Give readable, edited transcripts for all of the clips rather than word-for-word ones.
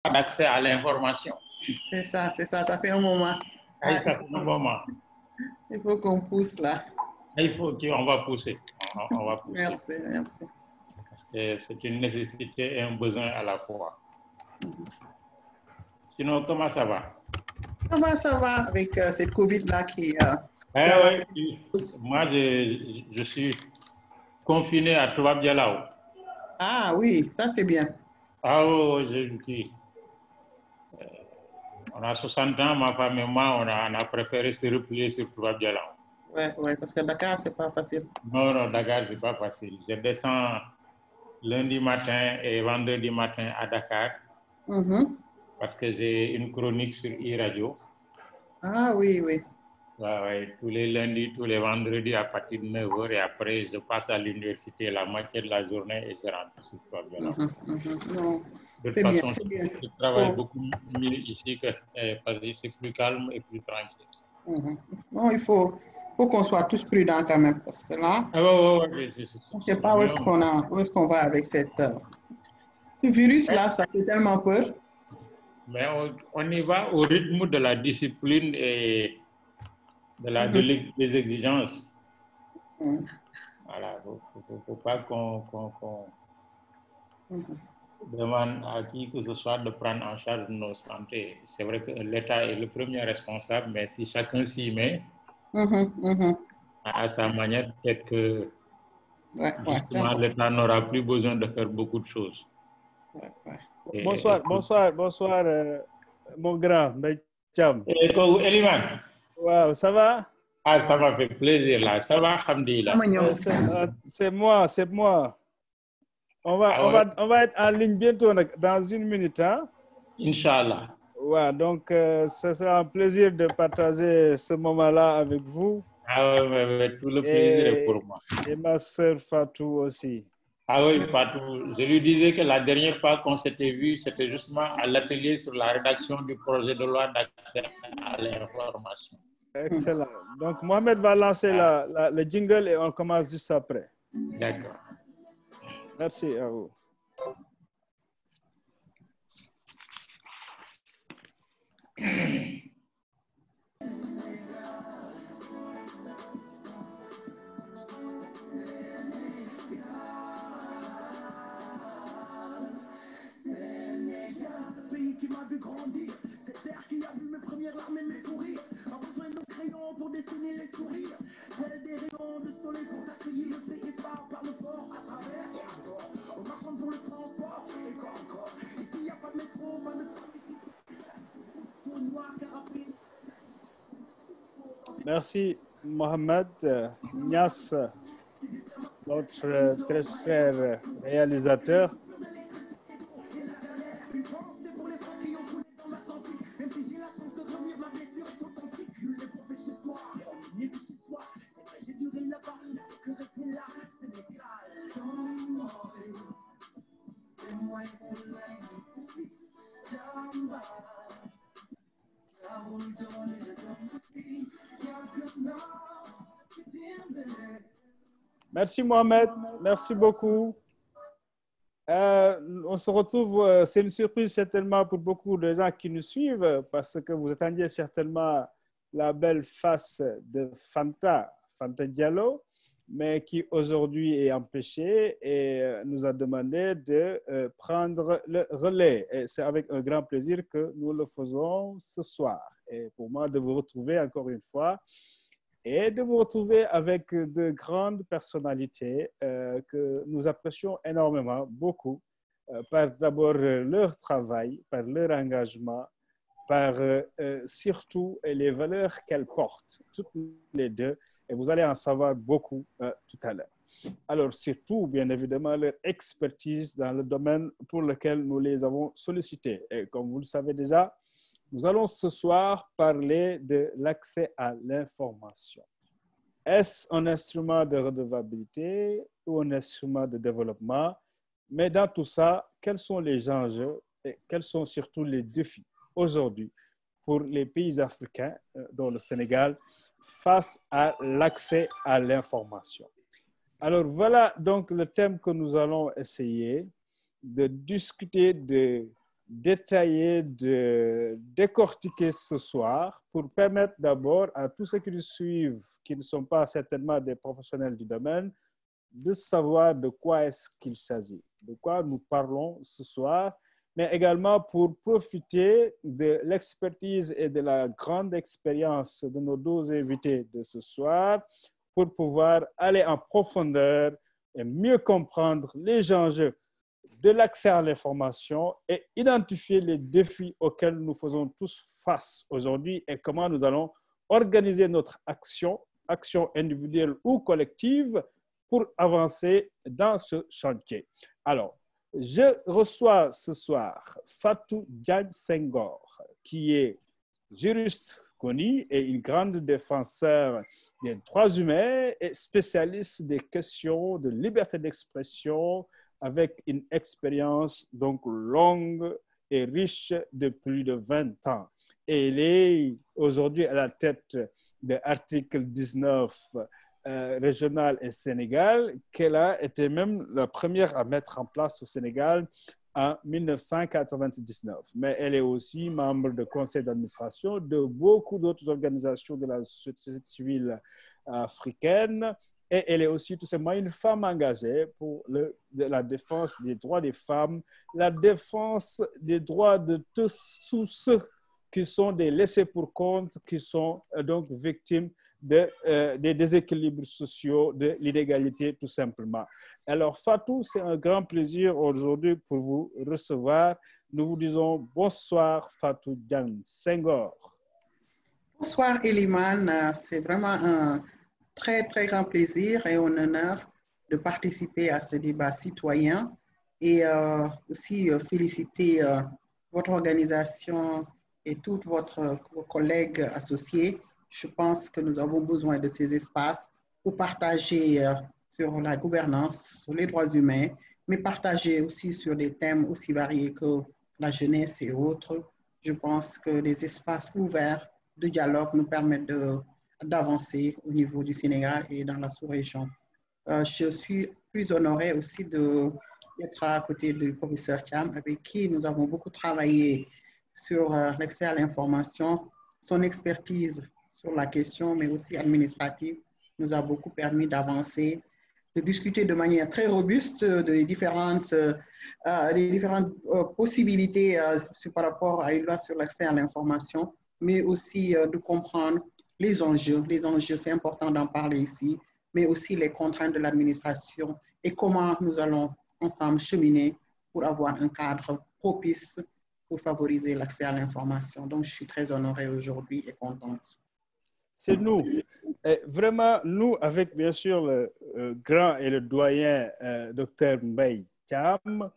d'accès à l'information. C'est ça, ça fait un moment. Ah, ça fait un moment. Il faut qu'on pousse là. Il faut qu'on va pousser. On va pousser. Merci, merci. C'est une nécessité et un besoin à la fois. Sinon, comment ça va? Ça va avec cette Covid-là qui... Oui. Moi, je suis confiné à Toubab Dialaw. Ah oui, ça c'est bien. Ah oui, on a 60 ans, ma femme et moi, on a préféré se replier sur Toubab Dialaw. Oui, parce que Dakar, c'est pas facile. Non, Dakar, c'est pas facile. Je descends lundi matin et vendredi matin à Dakar parce que j'ai une chronique sur e-radio. Ah oui. Ouais, tous les lundis, tous les vendredis à partir de 9h et après je passe à l'université la moitié de la journée et je rentre sur Toubab Dialaw. De toute façon, je travaille beaucoup mieux ici que parce que c'est plus calme et plus tranquille. Non, il faut qu'on soit tous prudents quand même parce que là, on ne sait pas où est-ce qu'on va avec ce virus-là, ça fait tellement peur. Mais on y va au rythme de la discipline et des exigences. Voilà, il ne faut pas qu'on demande à qui que ce soit de prendre en charge nos santé. C'est vrai que l'État est le premier responsable, mais si chacun s'y met à sa manière, peut-être que justement l'État n'aura plus besoin de faire beaucoup de choses. Bonsoir, mon grand Cham. Eliman. Wow, ça va? Ah, ça m'a fait plaisir là. Ça va, alhamdulillah. C'est moi. On va être en ligne bientôt, dans une minute. Hein? Inch'Allah. Ouais, donc, ce sera un plaisir de partager ce moment-là avec vous. Ah oui, tout le plaisir est pour moi. Et ma sœur Fatou aussi. Ah oui, Fatou. Je lui disais que la dernière fois qu'on s'était vu, c'était justement à l'atelier sur la rédaction du projet de loi d'accès à l'information. Excellent. Donc, Mohamed va lancer le jingle et on commence juste après. D'accord. Merci à vous. Cette terre qui a vu mes premières larmes et mes sourires a besoin de crayons pour dessiner les sourires. Tels des rayons de soleil pour accueillir le CFA par le fort à travers et encore. On marchant pour le transport et encore. Ici il n'y a pas de métro, pas de trafic. Merci Mohamed Nias, notre très cher réalisateur. Merci Mohamed, merci beaucoup. On se retrouve, c'est une surprise certainement pour beaucoup de gens qui nous suivent parce que vous attendiez certainement la belle face de Fanta Diallo, mais qui aujourd'hui est empêchée et nous a demandé de prendre le relais. Et c'est avec un grand plaisir que nous le faisons ce soir. Et pour moi, de vous retrouver encore une fois et de vous retrouver avec de grandes personnalités que nous apprécions énormément, beaucoup, par d'abord leur travail, par leur engagement, par surtout les valeurs qu'elles portent, toutes les deux, et vous allez en savoir beaucoup tout à l'heure. Alors, surtout, bien évidemment, leur expertise dans le domaine pour lequel nous les avons sollicités. Et comme vous le savez déjà, nous allons ce soir parler de l'accès à l'information. Est-ce un instrument de redevabilité ou un instrument de développement? Mais dans tout ça, quels sont les enjeux et quels sont surtout les défis aujourd'hui pour les pays africains, dont le Sénégal, face à l'accès à l'information? Alors voilà donc le thème que nous allons essayer de discuter de détailler, de décortiquer ce soir pour permettre d'abord à tous ceux qui nous suivent, qui ne sont pas certainement des professionnels du domaine, de savoir de quoi est-ce qu'il s'agit, de quoi nous parlons ce soir, mais également pour profiter de l'expertise et de la grande expérience de nos deux invités de ce soir pour pouvoir aller en profondeur et mieux comprendre les enjeux de l'accès à l'information et identifier les défis auxquels nous faisons tous face aujourd'hui et comment nous allons organiser notre action individuelle ou collective, pour avancer dans ce chantier. Alors, je reçois ce soir Fatou Diagne Senghor, qui est juriste connu et une grande défenseur des droits humains et spécialiste des questions de liberté d'expression avec une expérience donc longue et riche de plus de 20 ans. Et elle est aujourd'hui à la tête de l'article 19 régional et Sénégal, qu'elle a été même la première à mettre en place au Sénégal en 1999. Mais elle est aussi membre du conseil d'administration de beaucoup d'autres organisations de la société civile africaine. Et elle est aussi tout simplement une femme engagée pour la défense des droits des femmes, la défense des droits de tous ceux qui sont des laissés pour compte, qui sont donc victimes des déséquilibres sociaux, de l'inégalité tout simplement. Alors Fatou, c'est un grand plaisir aujourd'hui pour vous recevoir. Nous vous disons bonsoir Fatou Diagne Senghor. Bonsoir Eliman, c'est vraiment un très grand plaisir et un honneur de participer à ce débat citoyen et aussi féliciter votre organisation et tous vos collègues associés. Je pense que nous avons besoin de ces espaces pour partager sur la gouvernance, sur les droits humains, mais partager aussi sur des thèmes aussi variés que la jeunesse et autres. Je pense que les espaces ouverts de dialogue nous permettent d'avancer au niveau du Sénégal et dans la sous-région. Je suis plus honorée aussi d'être à côté du professeur Thiam, avec qui nous avons beaucoup travaillé sur l'accès à l'information. Son expertise sur la question, mais aussi administrative, nous a beaucoup permis d'avancer, de discuter de manière très robuste des différentes possibilités par rapport à une loi sur l'accès à l'information, mais aussi de comprendre les enjeux. Les enjeux, c'est important d'en parler ici, mais aussi les contraintes de l'administration et comment nous allons ensemble cheminer pour avoir un cadre propice pour favoriser l'accès à l'information. Donc, je suis très honorée aujourd'hui et contente. C'est nous. Et vraiment, nous, avec bien sûr le grand et le doyen Dr Mbaye Thiam,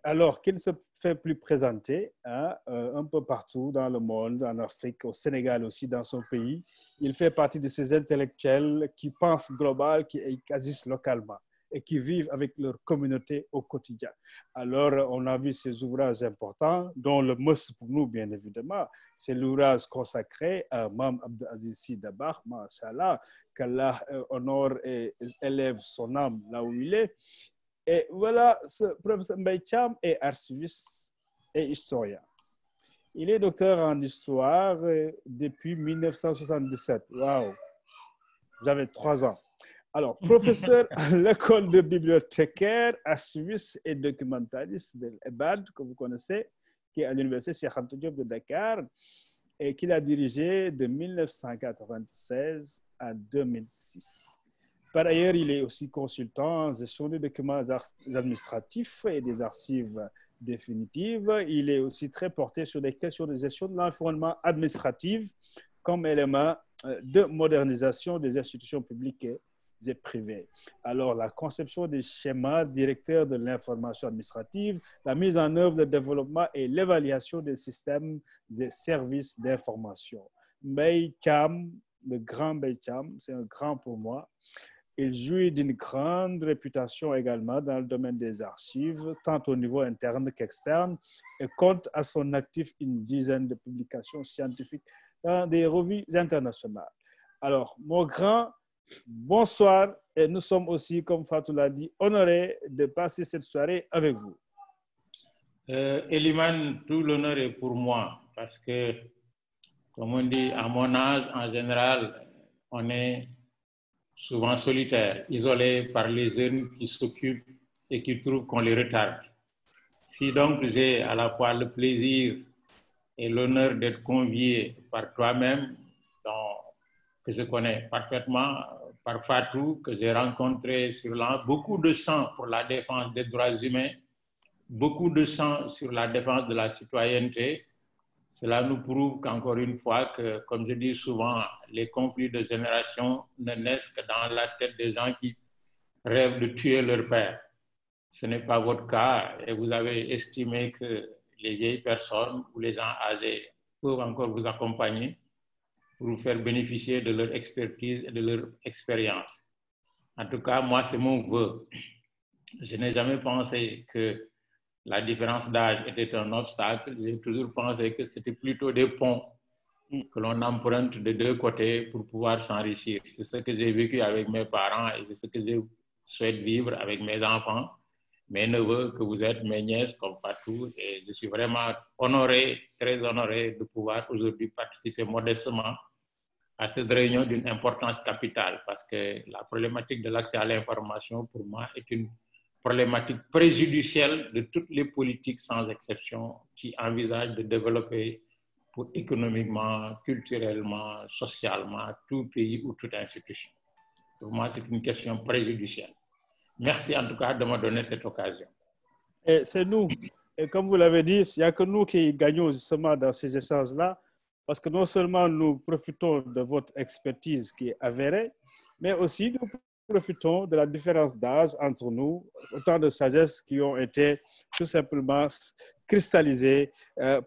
alors qu'il ne se fait plus présenter un peu partout dans le monde, en Afrique, au Sénégal aussi, dans son pays. Il fait partie de ces intellectuels qui pensent global, qui agissent localement et qui vivent avec leur communauté au quotidien. Alors, on a vu ces ouvrages importants, dont le most pour nous, bien évidemment, c'est l'ouvrage consacré à Mame Abdou Aziz Sy Dabakh, Masha'Allah, qu'Allah honore et élève son âme là où il est. Et voilà, ce professeur Mbaye Thiam est archiviste et historien. Il est docteur en histoire depuis 1977. Waouh, j'avais 3 ans. Alors, professeur à l'école de bibliothécaire, archiviste et documentaliste de l'EBAD, que vous connaissez, qui est à l'université Cheikh Anta Diop de Dakar, et qu'il a dirigé de 1996 à 2006. Par ailleurs, il est aussi consultant en gestion des documents administratifs et des archives définitives. Il est aussi très porté sur les questions de gestion de l'environnement administratif comme élément de modernisation des institutions publiques et privées. Alors, la conception des schémas directeurs de l'information administrative, la mise en œuvre, le développement et l'évaluation des systèmes et services d'information. Mbaye Thiam, le grand Mbaye Thiam, c'est un grand pour moi. Il jouit d'une grande réputation également dans le domaine des archives, tant au niveau interne qu'externe, et compte à son actif une dizaine de publications scientifiques dans des revues internationales. Alors, mon grand, bonsoir, et nous sommes aussi, comme Fatou l'a dit, honorés de passer cette soirée avec vous. Eliman, tout l'honneur est pour moi parce que, comme on dit, à mon âge, en général, on est souvent solitaire, isolé par les jeunes qui s'occupent et qui trouvent qu'on les retarde. Si donc j'ai à la fois le plaisir et l'honneur d'être convié par toi-même, que je connais parfaitement, par Fatou, que j'ai rencontré sur beaucoup de sang pour la défense des droits humains, beaucoup de sang sur la défense de la citoyenneté. Cela nous prouve qu'encore une fois, que, comme je dis souvent, les conflits de génération ne naissent que dans la tête des gens qui rêvent de tuer leur père. Ce n'est pas votre cas et vous avez estimé que les vieilles personnes ou les gens âgés peuvent encore vous accompagner pour vous faire bénéficier de leur expertise et de leur expérience. En tout cas, moi, c'est mon vœu. Je n'ai jamais pensé que la différence d'âge était un obstacle. J'ai toujours pensé que c'était plutôt des ponts que l'on emprunte de deux côtés pour pouvoir s'enrichir. C'est ce que j'ai vécu avec mes parents et c'est ce que je souhaite vivre avec mes enfants, mes neveux que vous êtes, mes nièces comme Fatou. Et je suis vraiment honoré, très honoré de pouvoir aujourd'hui participer modestement à cette réunion d'une importance capitale parce que la problématique de l'accès à l'information, pour moi, est une problématique préjudicielle de toutes les politiques sans exception qui envisagent de développer pour économiquement, culturellement, socialement, tout pays ou toute institution. Pour moi, c'est une question préjudicielle. Merci en tout cas de me donner cette occasion. Et c'est nous. Et comme vous l'avez dit, il n'y a que nous qui gagnons justement dans ces échanges-là, parce que non seulement nous profitons de votre expertise qui est avérée, mais aussi nous profitons de la différence d'âge entre nous, autant de sagesse qui ont été tout simplement cristallisées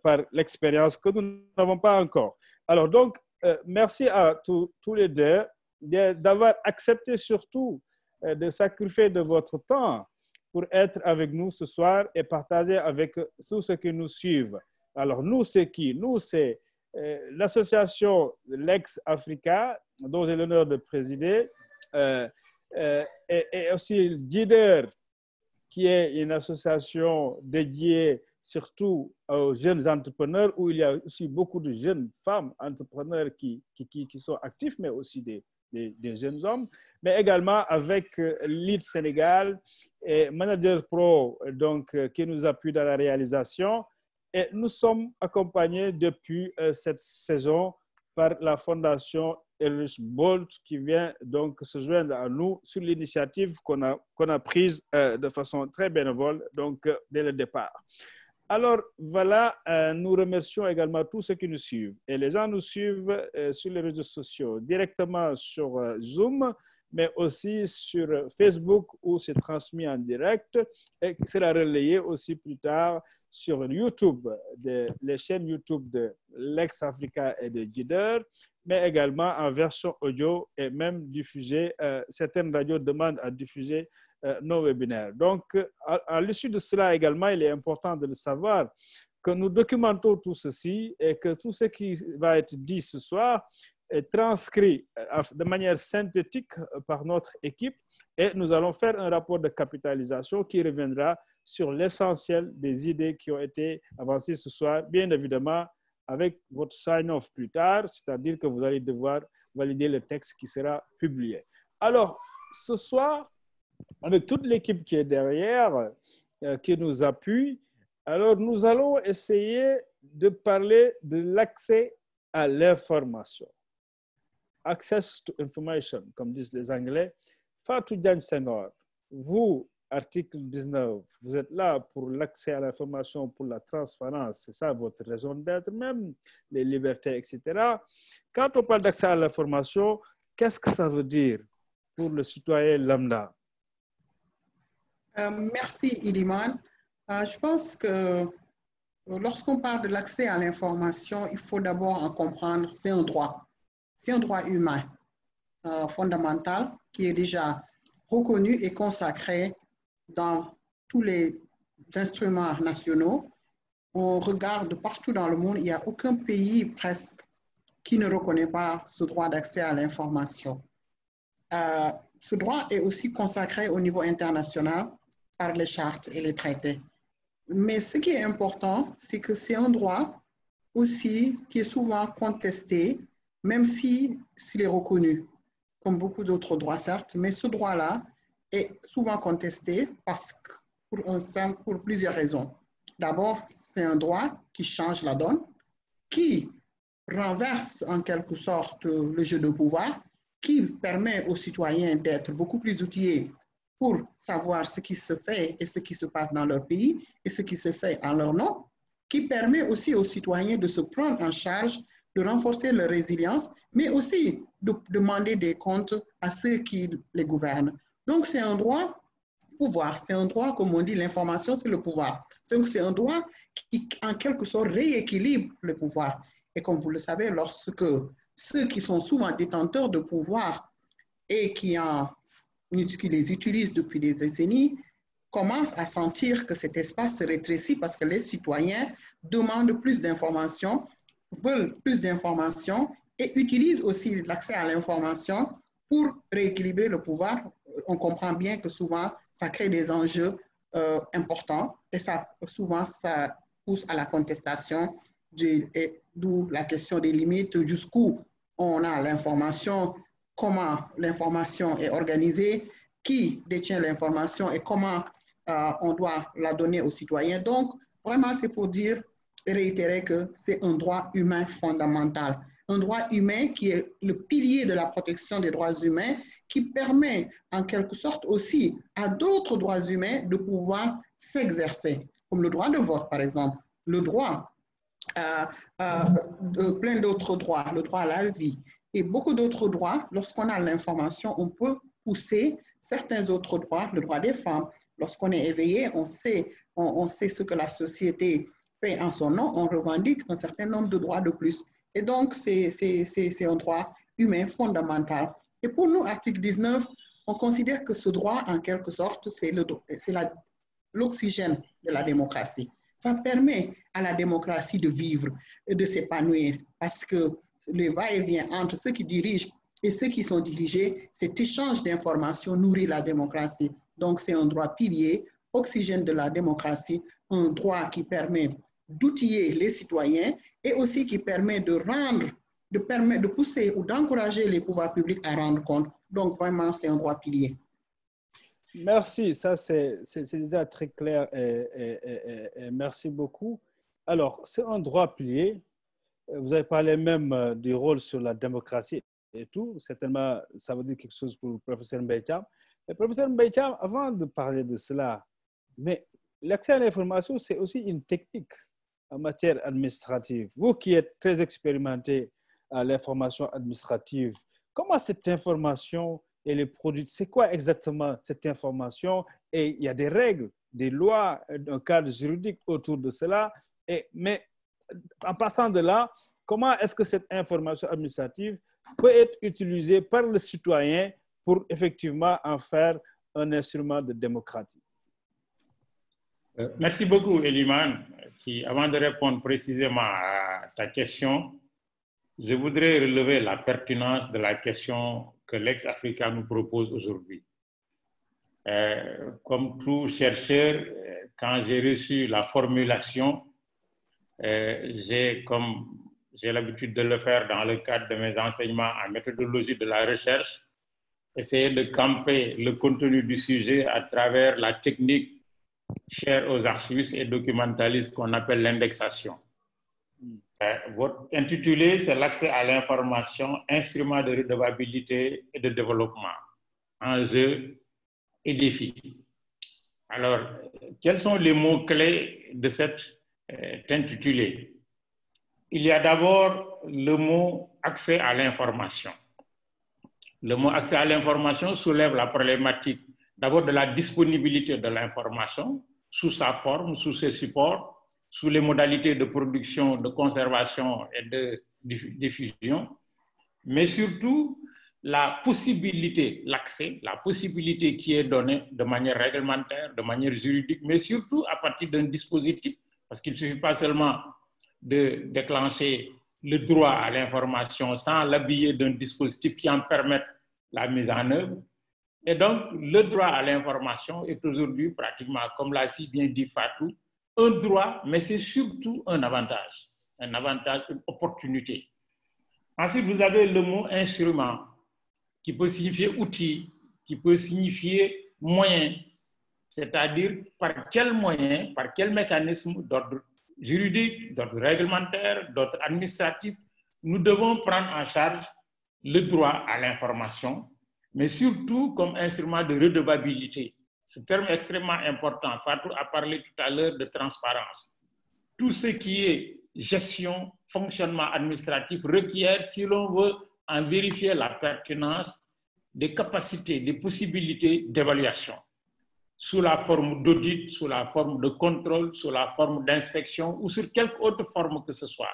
par l'expérience que nous n'avons pas encore. Alors donc, merci à tous les deux d'avoir accepté surtout de sacrifier de votre temps pour être avec nous ce soir et partager avec tous ceux qui nous suivent. Alors nous, c'est qui? Nous, c'est l'association Lex-Africa, dont j'ai l'honneur de présider, et aussi JIDER, qui est une association dédiée surtout aux jeunes entrepreneurs, où il y a aussi beaucoup de jeunes femmes entrepreneurs qui sont actifs, mais aussi des jeunes hommes, mais également avec Lead Sénégal et Manager Pro, donc, qui nous appuie dans la réalisation. Et nous sommes accompagnés depuis cette saison par la Fondation Erich Bolt qui vient donc se joindre à nous sur l'initiative qu'on a prise de façon très bénévole donc dès le départ. Alors voilà, nous remercions également tous ceux qui nous suivent. Et les gens nous suivent sur les réseaux sociaux, directement sur Zoom, mais aussi sur Facebook où c'est transmis en direct et qui sera relayé aussi plus tard sur YouTube, les chaînes YouTube de Lex Africa et de JIDER, mais également en version audio et même diffusé. Certaines radios demandent à diffuser nos webinaires. Donc, à l'issue de cela également, il est important de le savoir que nous documentons tout ceci et que tout ce qui va être dit ce soir est transcrit de manière synthétique par notre équipe et nous allons faire un rapport de capitalisation qui reviendra sur l'essentiel des idées qui ont été avancées ce soir, bien évidemment avec votre sign-off plus tard, c'est-à-dire que vous allez devoir valider le texte qui sera publié. Alors, ce soir, avec toute l'équipe qui est derrière, qui nous appuie, alors nous allons essayer de parler de l'accès à l'information. Access to information, comme disent les Anglais. Fatou Diagne Senghor, vous, article 19, vous êtes là pour l'accès à l'information, pour la transparence, c'est ça votre raison d'être, même les libertés, etc. Quand on parle d'accès à l'information, qu'est-ce que ça veut dire pour le citoyen lambda? Merci, Iliman. Je pense que lorsqu'on parle de l'accès à l'information, il faut d'abord en comprendre, c'est un droit. C'est un droit humain fondamental qui est déjà reconnu et consacré dans tous les instruments nationaux. On regarde partout dans le monde, il n'y a aucun pays presque qui ne reconnaît pas ce droit d'accès à l'information. Ce droit est aussi consacré au niveau international par les chartes et les traités. Mais ce qui est important, c'est que c'est un droit aussi qui est souvent contesté, même s'il est reconnu, comme beaucoup d'autres droits, certes, mais ce droit-là est souvent contesté pour plusieurs raisons. D'abord, c'est un droit qui change la donne, qui renverse en quelque sorte le jeu de pouvoir, qui permet aux citoyens d'être beaucoup plus outillés pour savoir ce qui se fait et ce qui se passe dans leur pays et ce qui se fait en leur nom, qui permet aussi aux citoyens de se prendre en charge, de renforcer leur résilience, mais aussi de demander des comptes à ceux qui les gouvernent. Donc, c'est un droit pouvoir, c'est un droit, comme on dit, l'information, c'est le pouvoir. Donc, c'est un droit qui, en quelque sorte, rééquilibre le pouvoir. Et comme vous le savez, lorsque ceux qui sont souvent détenteurs de pouvoir et qui les utilisent depuis des décennies commencent à sentir que cet espace se rétrécit parce que les citoyens demandent plus d'informations, veulent plus d'informations et utilisent aussi l'accès à l'information pour rééquilibrer le pouvoir. On comprend bien que souvent, ça crée des enjeux importants et souvent, ça pousse à la contestation, d'où la question des limites, jusqu'où on a l'information, comment l'information est organisée, qui détient l'information et comment on doit la donner aux citoyens. Donc, vraiment, c'est pour dire et réitérer que c'est un droit humain fondamental. Un droit humain qui est le pilier de la protection des droits humains, qui permet en quelque sorte aussi à d'autres droits humains de pouvoir s'exercer, comme le droit de vote, par exemple, le droit plein d'autres droits, le droit à la vie et beaucoup d'autres droits. Lorsqu'on a l'information, on peut pousser certains autres droits, le droit des femmes. Lorsqu'on est éveillé, on sait ce que la société fait en son nom, on revendique un certain nombre de droits de plus. Et donc, c'est un droit humain fondamental. Et pour nous, article 19, on considère que ce droit, en quelque sorte, c'est l'oxygène de la démocratie. Ça permet à la démocratie de vivre et de s'épanouir parce que le va-et-vient entre ceux qui dirigent et ceux qui sont dirigés, cet échange d'informations nourrit la démocratie. Donc, c'est un droit pilier, oxygène de la démocratie, un droit qui permet d'outiller les citoyens et aussi qui permet de pousser ou d'encourager les pouvoirs publics à rendre compte. Donc, vraiment, c'est un droit pilier. Merci, ça c'est déjà très clair et merci beaucoup. Alors, c'est un droit pilier. Vous avez parlé même du rôle sur la démocratie et tout. Certainement, ça veut dire quelque chose pour le professeur Mbaye Thiam. Le professeur Mbaye Thiam, avant de parler de cela, mais l'accès à l'information, c'est aussi une technique en matière administrative. Vous qui êtes très expérimenté à l'information administrative, comment cette information elle est produite? C'est quoi exactement cette information? Et il y a des règles, des lois, un cadre juridique autour de cela. Mais en passant de là, comment est-ce que cette information administrative peut être utilisée par le citoyen pour effectivement en faire un instrument de démocratie? Merci beaucoup, Eliman. Avant de répondre précisément à ta question, je voudrais relever la pertinence de la question que l'ex-Africa nous propose aujourd'hui. Comme tout chercheur, quand j'ai reçu la formulation, j'ai l'habitude de le faire dans le cadre de mes enseignements en méthodologie de la recherche, essayer de camper le contenu du sujet à travers la technique chère aux archivistes et documentalistes qu'on appelle l'indexation. Votre intitulé, c'est l'accès à l'information, instrument de redevabilité et de développement, enjeux et défis. Alors, quels sont les mots-clés de cet intitulé? Il y a d'abord le mot accès à l'information. Le mot accès à l'information soulève la problématique d'abord de la disponibilité de l'information sous sa forme, sous ses supports, sous les modalités de production, de conservation et de diffusion, mais surtout la possibilité, l'accès, la possibilité qui est donnée de manière réglementaire, de manière juridique, mais surtout à partir d'un dispositif, parce qu'il ne suffit pas seulement de déclencher le droit à l'information sans l'habiller d'un dispositif qui en permette la mise en œuvre. Et donc, le droit à l'information est aujourd'hui pratiquement, comme l'a si bien dit Fatou, un droit, mais c'est surtout un avantage, une opportunité. Ensuite, vous avez le mot instrument, qui peut signifier outil, qui peut signifier moyen, c'est-à-dire par quel moyen, par quel mécanisme d'ordre juridique, d'ordre réglementaire, d'ordre administratif, nous devons prendre en charge le droit à l'information, mais surtout comme instrument de redevabilité. Ce terme est extrêmement important. Fatou a parlé tout à l'heure de transparence. Tout ce qui est gestion, fonctionnement administratif requiert, si l'on veut en vérifier la pertinence, des capacités, des possibilités d'évaluation, sous la forme d'audit, sous la forme de contrôle, sous la forme d'inspection ou sur quelque autre forme que ce soit.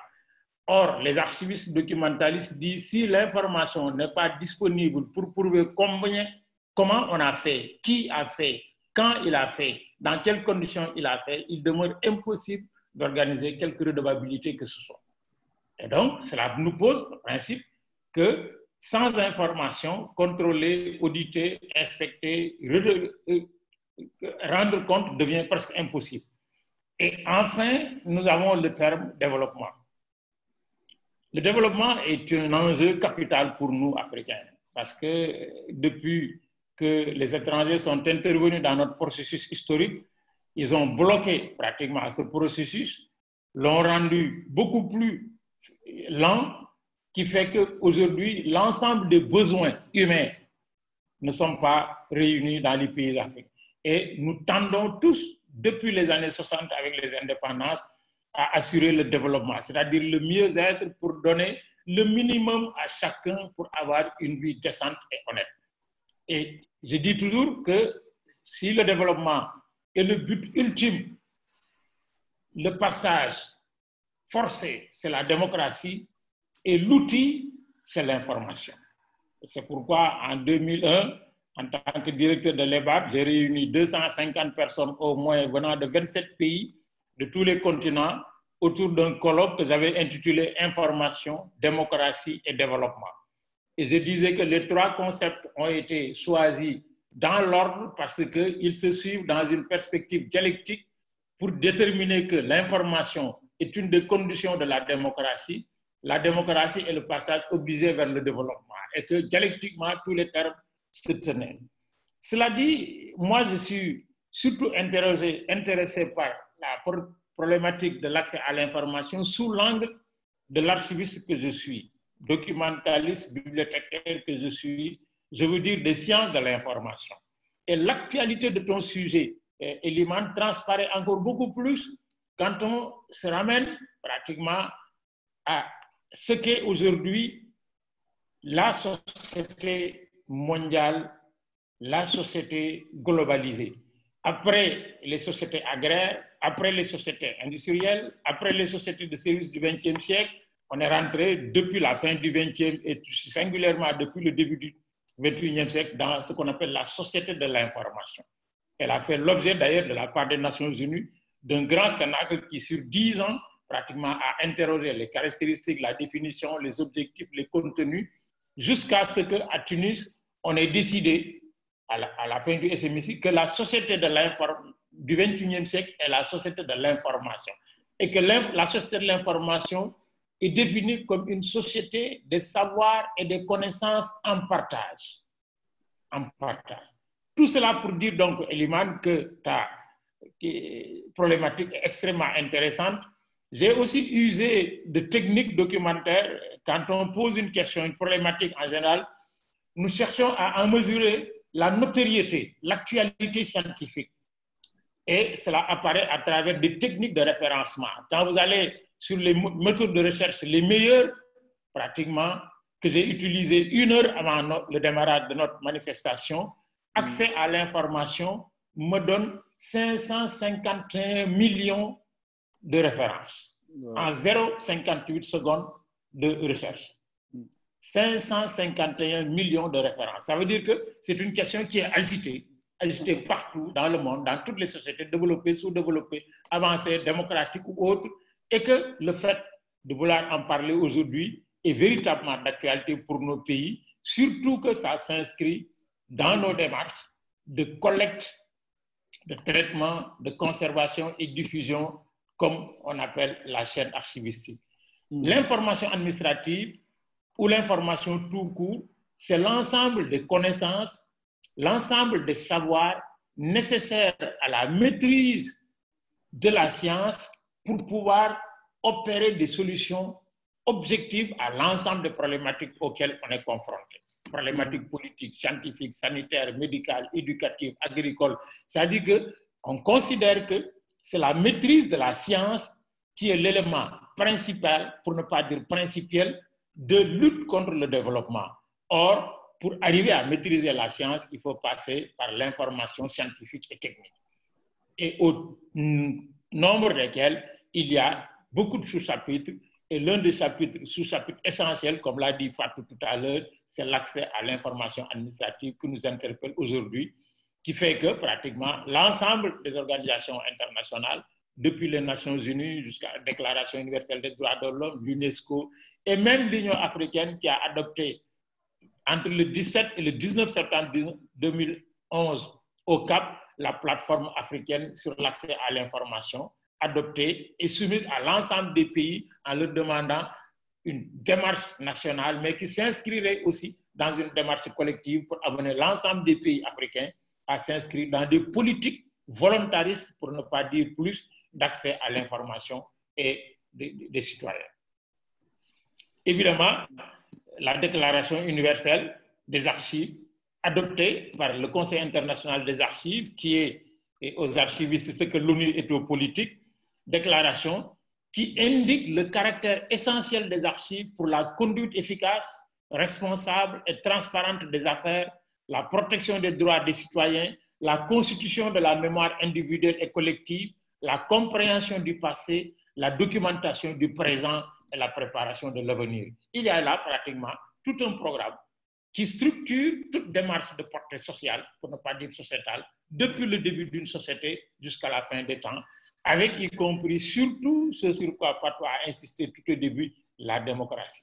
Or, les archivistes documentalistes disent si l'information n'est pas disponible pour prouver comment on a fait, qui a fait, quand il a fait, dans quelles conditions il a fait, il demeure impossible d'organiser quelque redevabilité que ce soit. Et donc, cela nous pose le principe que sans information, contrôler, auditer, inspecter, rendre compte devient presque impossible. Et enfin, nous avons le terme développement. Le développement est un enjeu capital pour nous, Africains, parce que depuis que les étrangers sont intervenus dans notre processus historique, ils ont bloqué pratiquement ce processus, l'ont rendu beaucoup plus lent, qui fait qu'aujourd'hui, l'ensemble des besoins humains ne sont pas réunis dans les pays africains. Et nous tendons tous, depuis les années 60 avec les indépendances, à assurer le développement, c'est-à-dire le mieux-être pour donner le minimum à chacun pour avoir une vie décente et honnête. Et je dis toujours que si le développement est le but ultime, le passage forcé, c'est la démocratie et l'outil, c'est l'information. C'est pourquoi en 2001, en tant que directeur de l'EBAD, j'ai réuni 250 personnes au moins venant de 27 pays, de tous les continents, autour d'un colloque que j'avais intitulé « Information, démocratie et développement ». Et je disais que les trois concepts ont été choisis dans l'ordre parce qu'ils se suivent dans une perspective dialectique pour déterminer que l'information est une des conditions de la démocratie. La démocratie est le passage obligé vers le développement et que dialectiquement, tous les termes se tenaient. Cela dit, moi, je suis surtout intéressé par la problématique de l'accès à l'information sous l'angle de l'archiviste que je suis, documentaliste, bibliothécaire que je suis, je veux dire des sciences de l'information. Et l'actualité de ton sujet, Eliman, transparaît encore beaucoup plus quand on se ramène pratiquement à ce qu'est aujourd'hui la société mondiale, la société globalisée. Après les sociétés agraires, après les sociétés industrielles, après les sociétés de services du XXe siècle, on est rentré depuis la fin du XXe et singulièrement depuis le début du XXIe siècle dans ce qu'on appelle la société de l'information. Elle a fait l'objet d'ailleurs de la part des Nations Unies d'un grand cénacle qui sur 10 ans pratiquement a interrogé les caractéristiques, la définition, les objectifs, les contenus, jusqu'à ce qu'à Tunis, on ait décidé à la fin du SMIC que la société de du XXIe siècle est la société de l'information et que la société de l'information est définie comme une société des savoirs et des connaissances en partage. En partage. Tout cela pour dire donc, Eliman, que ta problématique est extrêmement intéressante. J'ai aussi usé de techniques documentaires. Quand on pose une question, une problématique en général, nous cherchons à en mesurer la notoriété, l'actualité scientifique. Et cela apparaît à travers des techniques de référencement. Quand vous allez sur les méthodes de recherche les meilleures, pratiquement, que j'ai utilisées 1 heure avant le démarrage de notre manifestation, accès à l'information me donne 551 millions de références en 0,58 secondes de recherche. 551 millions de références. Ça veut dire que c'est une question qui est agitée partout dans le monde, dans toutes les sociétés développées, sous-développées, avancées, démocratiques ou autres, et que le fait de vouloir en parler aujourd'hui est véritablement d'actualité pour nos pays, surtout que ça s'inscrit dans nos démarches de collecte de traitement, de conservation et diffusion, comme on appelle la chaîne archivistique. L'information administrative ou l'information tout court, c'est l'ensemble des connaissances, l'ensemble des savoirs nécessaires à la maîtrise de la science pour pouvoir opérer des solutions objectives à l'ensemble des problématiques auxquelles on est confronté. Problématiques politiques, scientifiques, sanitaires, médicales, éducatives, agricoles. C'est-à-dire qu'on considère que c'est la maîtrise de la science qui est l'élément principal, pour ne pas dire principal, de lutte contre le développement. Or, pour arriver à maîtriser la science, il faut passer par l'information scientifique et technique. Et au nombre desquels il y a beaucoup de sous-chapitres. Et l'un des sous-chapitres essentiels, comme l'a dit Fatou tout à l'heure, c'est l'accès à l'information administrative qui nous interpelle aujourd'hui, qui fait que pratiquement l'ensemble des organisations internationales, depuis les Nations Unies jusqu'à la Déclaration universelle des droits de l'homme, l'UNESCO, et même l'Union africaine qui a adopté entre le 17 et le 19 septembre 2011 au Cap la plateforme africaine sur l'accès à l'information, adoptée et soumise à l'ensemble des pays en leur demandant une démarche nationale, mais qui s'inscrirait aussi dans une démarche collective pour amener l'ensemble des pays africains à s'inscrire dans des politiques volontaristes, pour ne pas dire plus, d'accès à l'information et des citoyens. Évidemment, la Déclaration universelle des archives, adoptée par le Conseil international des archives, qui est aux archivistes ce que l'ONU est aux politiques, déclaration qui indique le caractère essentiel des archives pour la conduite efficace, responsable et transparente des affaires, la protection des droits des citoyens, la constitution de la mémoire individuelle et collective, la compréhension du passé, la documentation du présent et la préparation de l'avenir. Il y a là pratiquement tout un programme qui structure toute démarche de portée sociale, pour ne pas dire sociétale, depuis le début d'une société jusqu'à la fin des temps, avec y compris surtout ce sur quoi Fatou a insisté tout au début, la démocratie.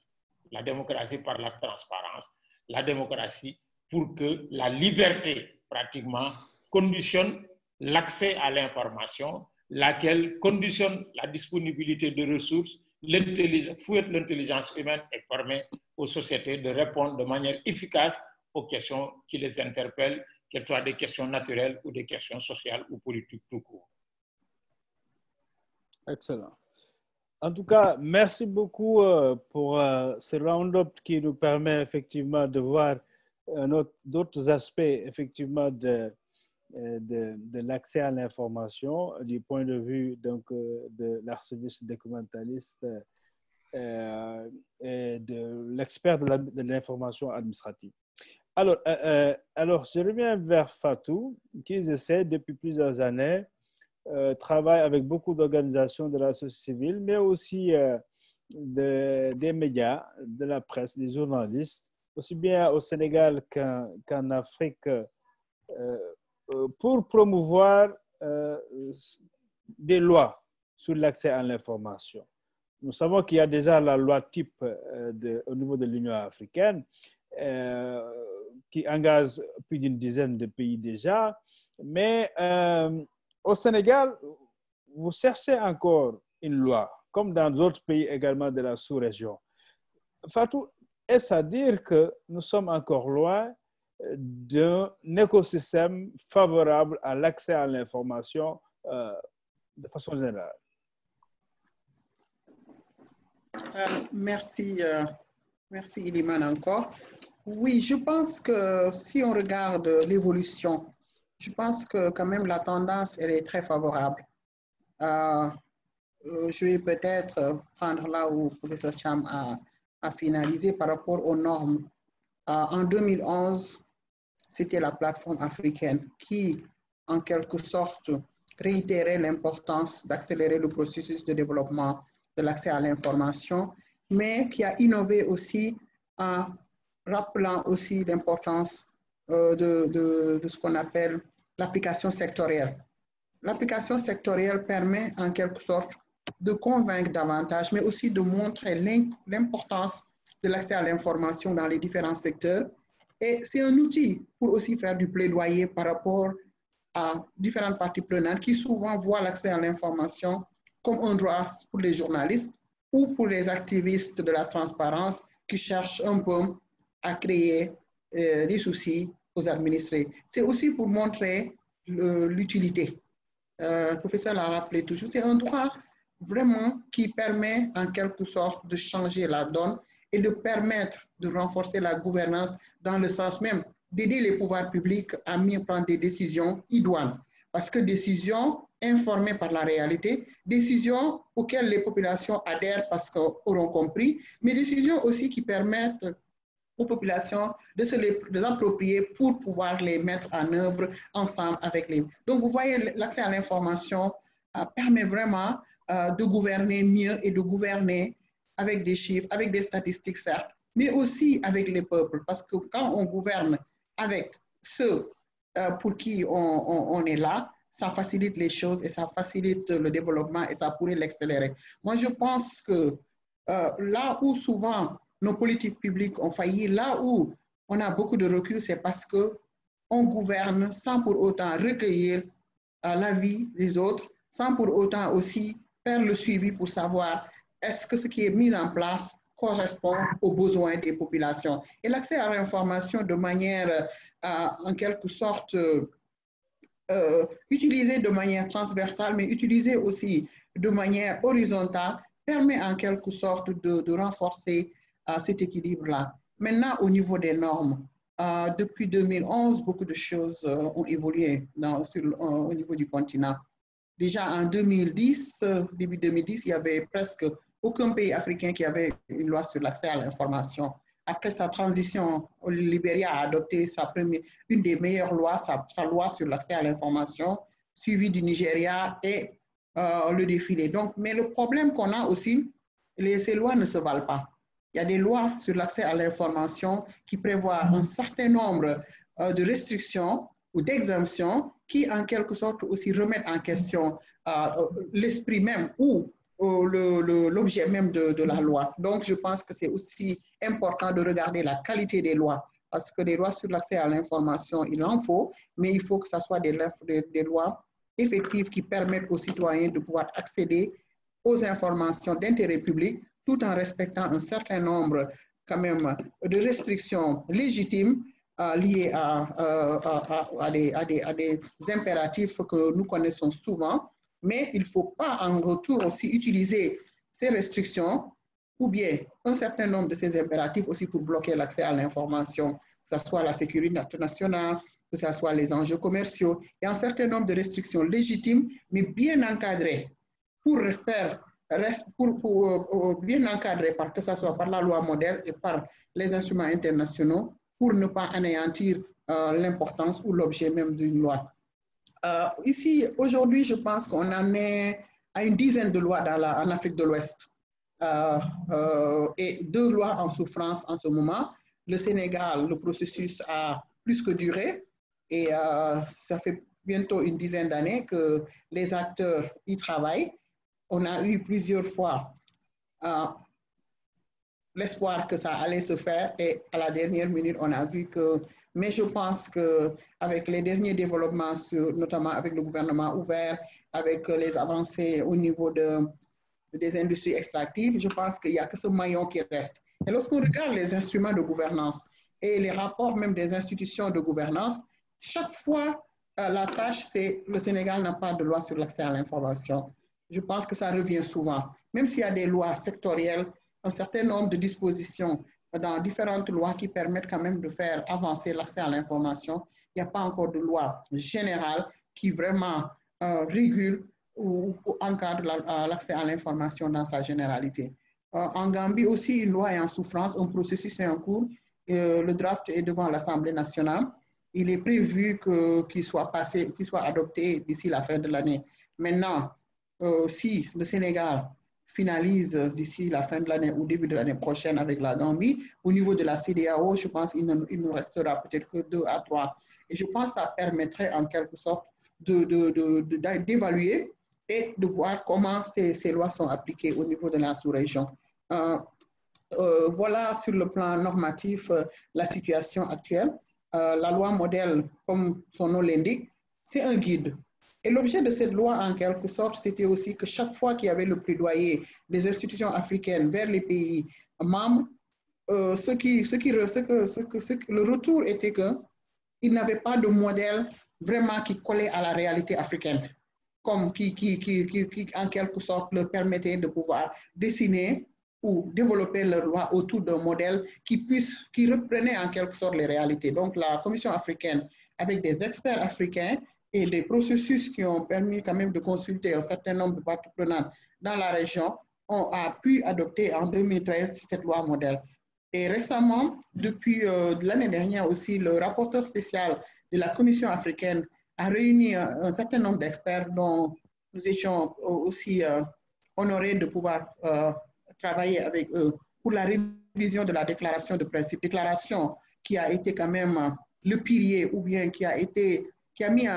La démocratie par la transparence, la démocratie pour que la liberté pratiquement conditionne l'accès à l'information, laquelle conditionne la disponibilité de ressources, fouette l'intelligence humaine et permet aux sociétés de répondre de manière efficace aux questions qui les interpellent, qu'elles soient des questions naturelles ou des questions sociales ou politiques tout court. Excellent. En tout cas, merci beaucoup pour ce round-up qui nous permet effectivement de voir d'autres aspects effectivement de l'accès à l'information du point de vue donc, de l'archiviste documentaliste et de l'expert de l'information administrative. Alors, je reviens vers Fatou, qui essaie depuis plusieurs années travaille avec beaucoup d'organisations de la société civile, mais aussi des médias, de la presse, des journalistes, aussi bien au Sénégal qu'en Afrique, pour promouvoir des lois sur l'accès à l'information. Nous savons qu'il y a déjà la loi type au niveau de l'Union africaine qui engage plus d'une dizaine de pays déjà, mais au Sénégal, vous cherchez encore une loi, comme dans d'autres pays également de la sous-région. Fatou, est-ce à dire que nous sommes encore loin d'un écosystème favorable à l'accès à l'information de façon générale? Merci Iliman encore. Oui, je pense que si on regarde l'évolution, je pense que quand même la tendance, elle est très favorable. Je vais peut-être prendre là où le professeur Cham a finalisé par rapport aux normes. En 2011, c'était la plateforme africaine qui, en quelque sorte, réitérait l'importance d'accélérer le processus de développement de l'accès à l'information, mais qui a innové aussi en rappelant aussi l'importance de ce qu'on appelle l'application sectorielle. L'application sectorielle permet en quelque sorte de convaincre davantage, mais aussi de montrer l'importance de l'accès à l'information dans les différents secteurs. Et c'est un outil pour aussi faire du plaidoyer par rapport à différentes parties prenantes qui souvent voient l'accès à l'information comme un droit pour les journalistes ou pour les activistes de la transparence qui cherchent un peu à créer des soucis aux administrés. C'est aussi pour montrer l'utilité. Le professeur l'a rappelé toujours, c'est un droit vraiment qui permet en quelque sorte de changer la donne et de permettre de renforcer la gouvernance dans le sens même d'aider les pouvoirs publics à mieux prendre des décisions idoines. Parce que décisions informées par la réalité, décisions auxquelles les populations adhèrent parce qu'auront compris, mais décisions aussi qui permettent aux populations de se les approprier pour pouvoir les mettre en œuvre ensemble avec les... Donc, vous voyez, l'accès à l'information permet vraiment de gouverner mieux et de gouverner avec des chiffres, avec des statistiques, certes, mais aussi avec les peuples. Parce que quand on gouverne avec ceux pour qui on est là, ça facilite les choses et ça facilite le développement et ça pourrait l'accélérer. Moi, je pense que là où souvent nos politiques publiques ont failli, là où on a beaucoup de recul, c'est parce qu'on gouverne sans pour autant recueillir l'avis des autres, sans pour autant aussi faire le suivi pour savoir est-ce que ce qui est mis en place correspond aux besoins des populations. Et l'accès à l'information de manière, en quelque sorte, utilisée de manière transversale, mais utilisée aussi de manière horizontale, permet en quelque sorte de renforcer cet équilibre-là. Maintenant, au niveau des normes, depuis 2011, beaucoup de choses ont évolué au niveau du continent. Déjà en 2010, début 2010, il n'y avait presque aucun pays africain qui avait une loi sur l'accès à l'information. Après sa transition, le Libéria a adopté une des meilleures lois, sa loi sur l'accès à l'information, suivie du Nigeria et le défilé. Donc, mais le problème qu'on a aussi, ces lois ne se valent pas. Il y a des lois sur l'accès à l'information qui prévoient un certain nombre de restrictions ou d'exemptions qui, en quelque sorte, aussi remettent en question l'esprit même ou l'objet même de la loi. Donc, je pense que c'est aussi important de regarder la qualité des lois, parce que des lois sur l'accès à l'information, il en faut, mais il faut que ce soit des lois effectives qui permettent aux citoyens de pouvoir accéder aux informations d'intérêt public, tout en respectant un certain nombre, quand même, de restrictions légitimes liées à des impératifs que nous connaissons souvent, mais il ne faut pas en retour aussi utiliser ces restrictions ou bien un certain nombre de ces impératifs aussi pour bloquer l'accès à l'information, que ce soit la sécurité nationale, que ce soit les enjeux commerciaux. Il y a un certain nombre de restrictions légitimes, mais bien encadrées pour bien encadrées, que ce soit par la loi modèle et par les instruments internationaux, pour ne pas anéantir l'importance ou l'objet même d'une loi. Ici, aujourd'hui, je pense qu'on en est à une dizaine de lois en Afrique de l'Ouest et 2 lois en souffrance en ce moment. Le Sénégal, le processus a plus que duré et ça fait bientôt une dizaine d'années que les acteurs y travaillent. On a eu plusieurs fois l'espoir que ça allait se faire et à la dernière minute, on a vu que... Mais je pense qu'avec les derniers développements, notamment avec le gouvernement ouvert, avec les avancées au niveau des industries extractives, je pense qu'il n'y a que ce maillon qui reste. Et lorsqu'on regarde les instruments de gouvernance et les rapports même des institutions de gouvernance, chaque fois, la tâche, c'est le Sénégal n'a pas de loi sur l'accès à l'information. Je pense que ça revient souvent. Même s'il y a des lois sectorielles, un certain nombre de dispositions dans différentes lois qui permettent quand même de faire avancer l'accès à l'information, il n'y a pas encore de loi générale qui vraiment régule ou encadre l'accès à l'information dans sa généralité. En Gambie aussi, une loi est en souffrance, un processus est en cours. Le draft est devant l'Assemblée nationale. Il est prévu qu'il soit adopté d'ici la fin de l'année. Maintenant, si le Sénégal finalise d'ici la fin de l'année ou début de l'année prochaine avec la Gambie, au niveau de la CEDEAO, je pense qu'il ne restera peut-être que 2 à 3. Et je pense que ça permettrait en quelque sorte d'évaluer et de voir comment ces lois sont appliquées au niveau de la sous-région. Voilà sur le plan normatif la situation actuelle. La loi modèle, comme son nom l'indique, c'est un guide. Et l'objet de cette loi, en quelque sorte, c'était aussi que chaque fois qu'il y avait le plaidoyer des institutions africaines vers les pays membres, le retour était qu'il n'avait pas de modèle vraiment qui collait à la réalité africaine, comme qui en quelque sorte leur permettait de pouvoir dessiner ou développer leur loi autour d'un modèle qui reprenait en quelque sorte les réalités. Donc la Commission africaine, avec des experts africains et des processus qui ont permis quand même de consulter un certain nombre de parties prenantes dans la région, a pu adopter en 2013 cette loi modèle. Et récemment, depuis l'année dernière aussi, le rapporteur spécial de la Commission africaine a réuni un certain nombre d'experts dont nous étions aussi honorés de pouvoir travailler avec eux pour la révision de la déclaration de principe. Déclaration qui a été quand même le pilier ou bien qui a mis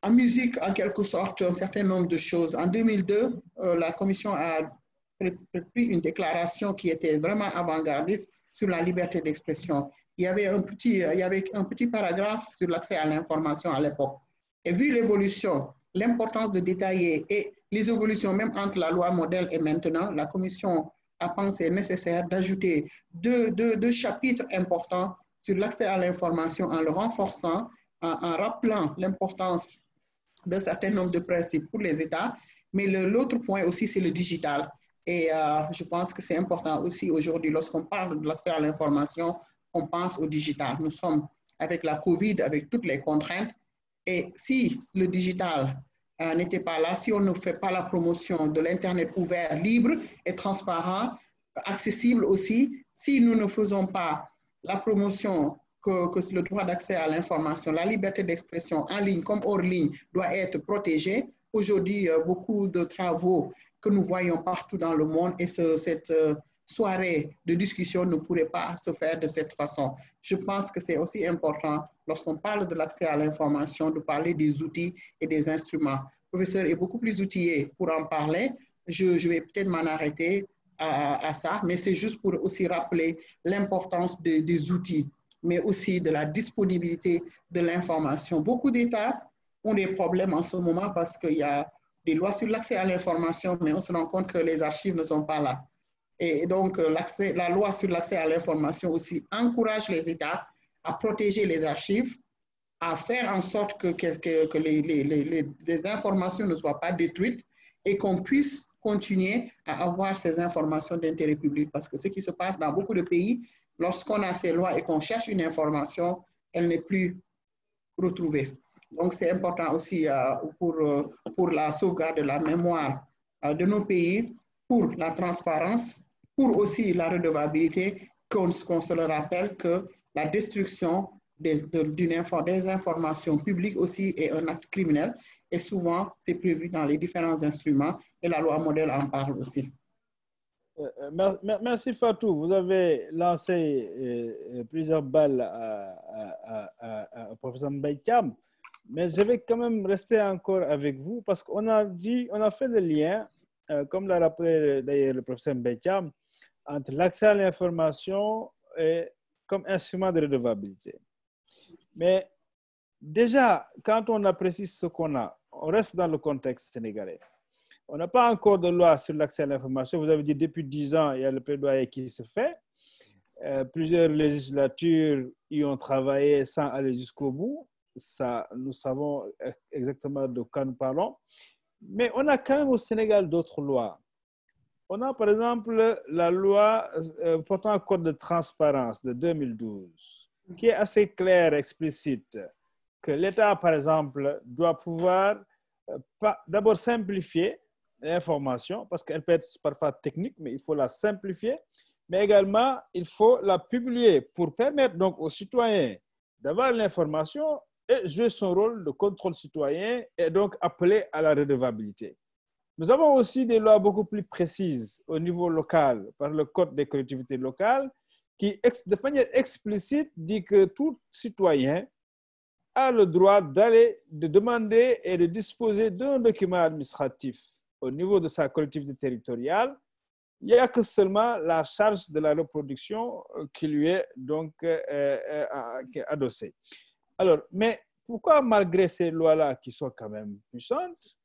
en musique en quelque sorte un certain nombre de choses. En 2002, la Commission a pris une déclaration qui était vraiment avant-gardiste sur la liberté d'expression. Il y avait un petit paragraphe sur l'accès à l'information à l'époque. Et vu l'évolution, l'importance de détailler et les évolutions même entre la loi modèle et maintenant, la Commission a pensé nécessaire d'ajouter deux chapitres importants sur l'accès à l'information en le renforçant, en rappelant l'importance d'un certain nombre de principes pour les États. Mais l'autre point aussi, c'est le digital. Et je pense que c'est important aussi aujourd'hui, lorsqu'on parle de l'accès à l'information, on pense au digital. Nous sommes avec la COVID, avec toutes les contraintes. Et si le digital n'était pas là, si on ne fait pas la promotion de l'Internet ouvert, libre et transparent, accessible aussi, si nous ne faisons pas la promotion que le droit d'accès à l'information, la liberté d'expression en ligne comme hors ligne doit être protégée. Aujourd'hui, beaucoup de travaux que nous voyons partout dans le monde et cette soirée de discussion ne pourrait pas se faire de cette façon. Je pense que c'est aussi important, lorsqu'on parle de l'accès à l'information, de parler des outils et des instruments. Le professeur est beaucoup plus outillé pour en parler. Je vais peut-être m'en arrêter à ça, mais c'est juste pour aussi rappeler l'importance des outils, mais aussi de la disponibilité de l'information. Beaucoup d'États ont des problèmes en ce moment parce qu'il y a des lois sur l'accès à l'information, mais on se rend compte que les archives ne sont pas là. Et donc, la loi sur l'accès à l'information aussi encourage les États à protéger les archives, à faire en sorte que les informations ne soient pas détruites et qu'on puisse continuer à avoir ces informations d'intérêt public. Parce que ce qui se passe dans beaucoup de pays, lorsqu'on a ces lois et qu'on cherche une information, elle n'est plus retrouvée. Donc, c'est important aussi pour la sauvegarde de la mémoire de nos pays, pour la transparence, pour aussi la redevabilité, qu'on se le rappelle que la destruction des informations publiques aussi est un acte criminel et souvent c'est prévu dans les différents instruments et la loi modèle en parle aussi. Merci Fatou. Vous avez lancé plusieurs balles au professeur Mbaye Thiam, mais je vais quand même rester encore avec vous parce qu'on a fait le lien, comme l'a rappelé d'ailleurs le professeur Mbaye Thiam, entre l'accès à l'information comme instrument de redevabilité. Mais déjà, quand on apprécie ce qu'on a, on reste dans le contexte sénégalais. On n'a pas encore de loi sur l'accès à l'information. Vous avez dit depuis 10 ans, il y a le plaidoyer qui se fait. Plusieurs législatures y ont travaillé sans aller jusqu'au bout. Ça, nous savons exactement de quoi nous parlons. Mais on a quand même au Sénégal d'autres lois. On a par exemple la loi portant un code de transparence de 2012, qui est assez claire, explicite, que l'État, par exemple, doit pouvoir d'abord simplifier l'information, parce qu'elle peut être parfois technique, mais il faut la simplifier, mais également, il faut la publier pour permettre donc aux citoyens d'avoir l'information et jouer son rôle de contrôle citoyen et donc appeler à la redevabilité. Nous avons aussi des lois beaucoup plus précises au niveau local, par le Code des collectivités locales, qui, de manière explicite, dit que tout citoyen a le droit de demander et de disposer d'un document administratif au niveau de sa collectivité territoriale. Il n'y a que seulement la charge de la reproduction qui lui est donc adossée. Alors, mais pourquoi malgré ces lois-là qui sont quand même puissantes,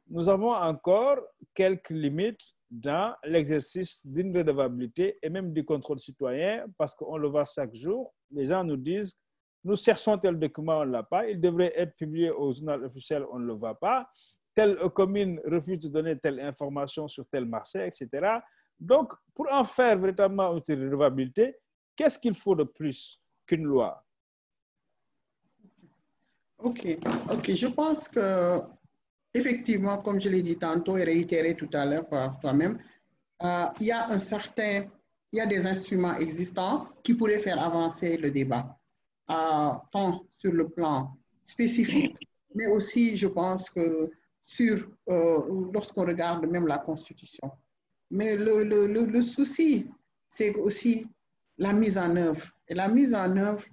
nous avons encore quelques limites dans l'exercice d'une redevabilité et même du contrôle citoyen, parce qu'on le voit chaque jour, les gens nous disent, nous cherchons tel document, on ne l'a pas, il devrait être publié au journal officiel, on ne le voit pas, telle commune refuse de donner telle information sur tel marché, etc. Donc, pour en faire véritablement une redevabilité, qu'est-ce qu'il faut de plus qu'une loi? Ok, je pense que effectivement, comme je l'ai dit tantôt et réitéré tout à l'heure par toi-même, il y a des instruments existants qui pourraient faire avancer le débat, tant sur le plan spécifique, mais aussi, je pense que lorsqu'on regarde même la Constitution. Mais le souci, c'est aussi la mise en œuvre. Et la mise en œuvre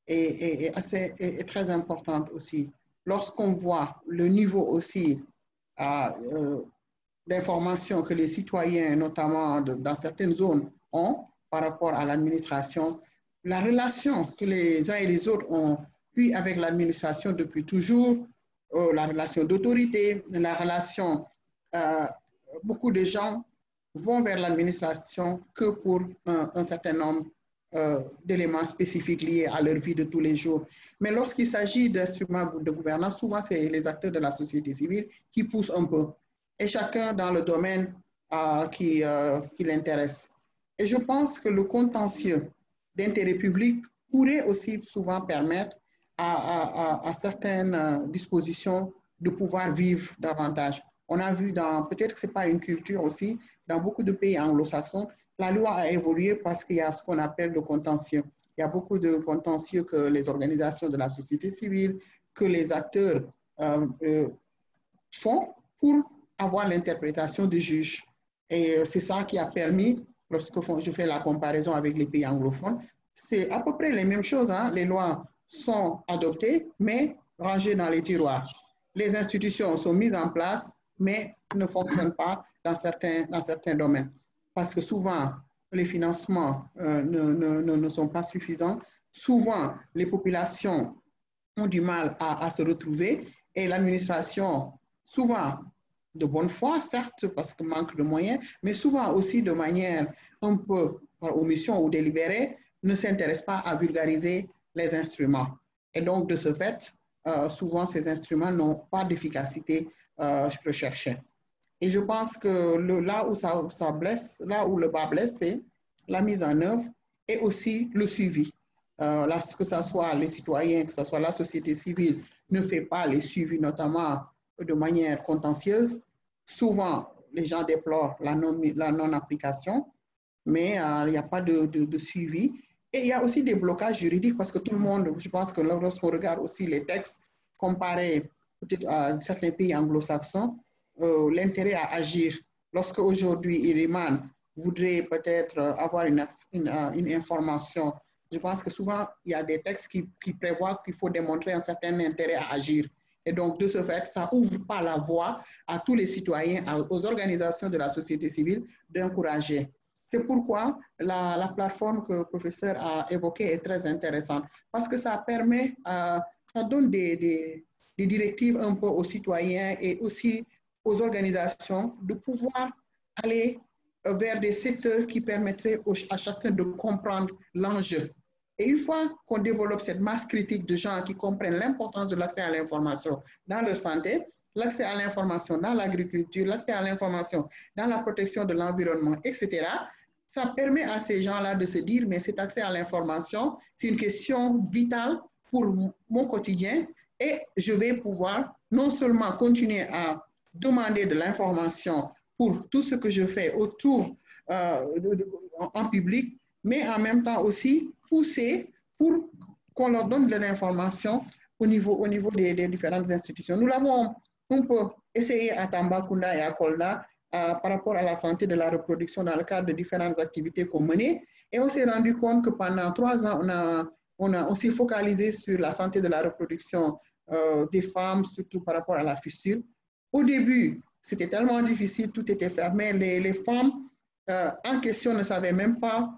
est très importante aussi. Lorsqu'on voit le niveau aussi d'information que les citoyens, notamment dans certaines zones, ont par rapport à l'administration, la relation que les uns et les autres ont eue avec l'administration depuis toujours, la relation d'autorité, la relation, beaucoup de gens vont vers l'administration que pour un certain nombre d'éléments spécifiques liés à leur vie de tous les jours. Mais lorsqu'il s'agit d'instruments de gouvernance, souvent c'est les acteurs de la société civile qui poussent un peu, et chacun dans le domaine qui l'intéresse. Et je pense que le contentieux d'intérêt public pourrait aussi souvent permettre à certaines dispositions de pouvoir vivre davantage. On a vu peut-être que ce n'est pas une culture aussi, dans beaucoup de pays anglo-saxons, la loi a évolué parce qu'il y a ce qu'on appelle le contentieux. Il y a beaucoup de contentieux que les organisations de la société civile, que les acteurs font pour avoir l'interprétation du juge. Et c'est ça qui a permis, lorsque je fais la comparaison avec les pays anglophones, c'est à peu près les mêmes choses. Hein? Les lois sont adoptées, mais rangées dans les tiroirs. Les institutions sont mises en place, mais ne fonctionnent pas dans certains domaines. Parce que souvent, les financements ne sont pas suffisants. Souvent, les populations ont du mal à se retrouver et l'administration, souvent de bonne foi, certes, parce que manque de moyens, mais souvent aussi de manière un peu par omission ou délibérée, ne s'intéresse pas à vulgariser les instruments. Et donc, de ce fait, souvent, ces instruments n'ont pas d'efficacité recherchée. Et je pense que là où ça blesse, là où le bas blesse, c'est la mise en œuvre et aussi le suivi. Là, que ce soit les citoyens, que ce soit la société civile, ne fait pas les suivis, notamment de manière contentieuse. Souvent, les gens déplorent la non-application, mais il n'y a pas de suivi. Et il y a aussi des blocages juridiques parce que tout le monde, je pense que lorsqu'on regarde aussi les textes comparés peut-être à certains pays anglo-saxons, l'intérêt à agir. Lorsque aujourd'hui, Iriman voudrait peut-être avoir une information, je pense que souvent, il y a des textes qui prévoient qu'il faut démontrer un certain intérêt à agir. Et donc, de ce fait, ça n'ouvre pas la voie à tous les citoyens, aux organisations de la société civile d'encourager. C'est pourquoi la plateforme que le professeur a évoquée est très intéressante, parce que ça permet, ça donne des directives un peu aux citoyens et aussi aux organisations de pouvoir aller vers des secteurs qui permettraient à chacun de comprendre l'enjeu. Et une fois qu'on développe cette masse critique de gens qui comprennent l'importance de l'accès à l'information dans leur santé, l'accès à l'information dans l'agriculture, l'accès à l'information dans la protection de l'environnement, etc., ça permet à ces gens-là de se dire, mais cet accès à l'information, c'est une question vitale pour mon quotidien et je vais pouvoir non seulement continuer à demander de l'information pour tout ce que je fais autour en public, mais en même temps aussi pousser pour qu'on leur donne de l'information au niveau des différentes institutions. Nous l'avons un peu essayé à Tambacounda et à Kolda par rapport à la santé de la reproduction dans le cadre de différentes activités qu'on menait. Et on s'est rendu compte que pendant 3 ans, on s'est focalisé sur la santé de la reproduction des femmes, surtout par rapport à la fistule. Au début, c'était tellement difficile, tout était fermé. Les femmes en question ne savaient même pas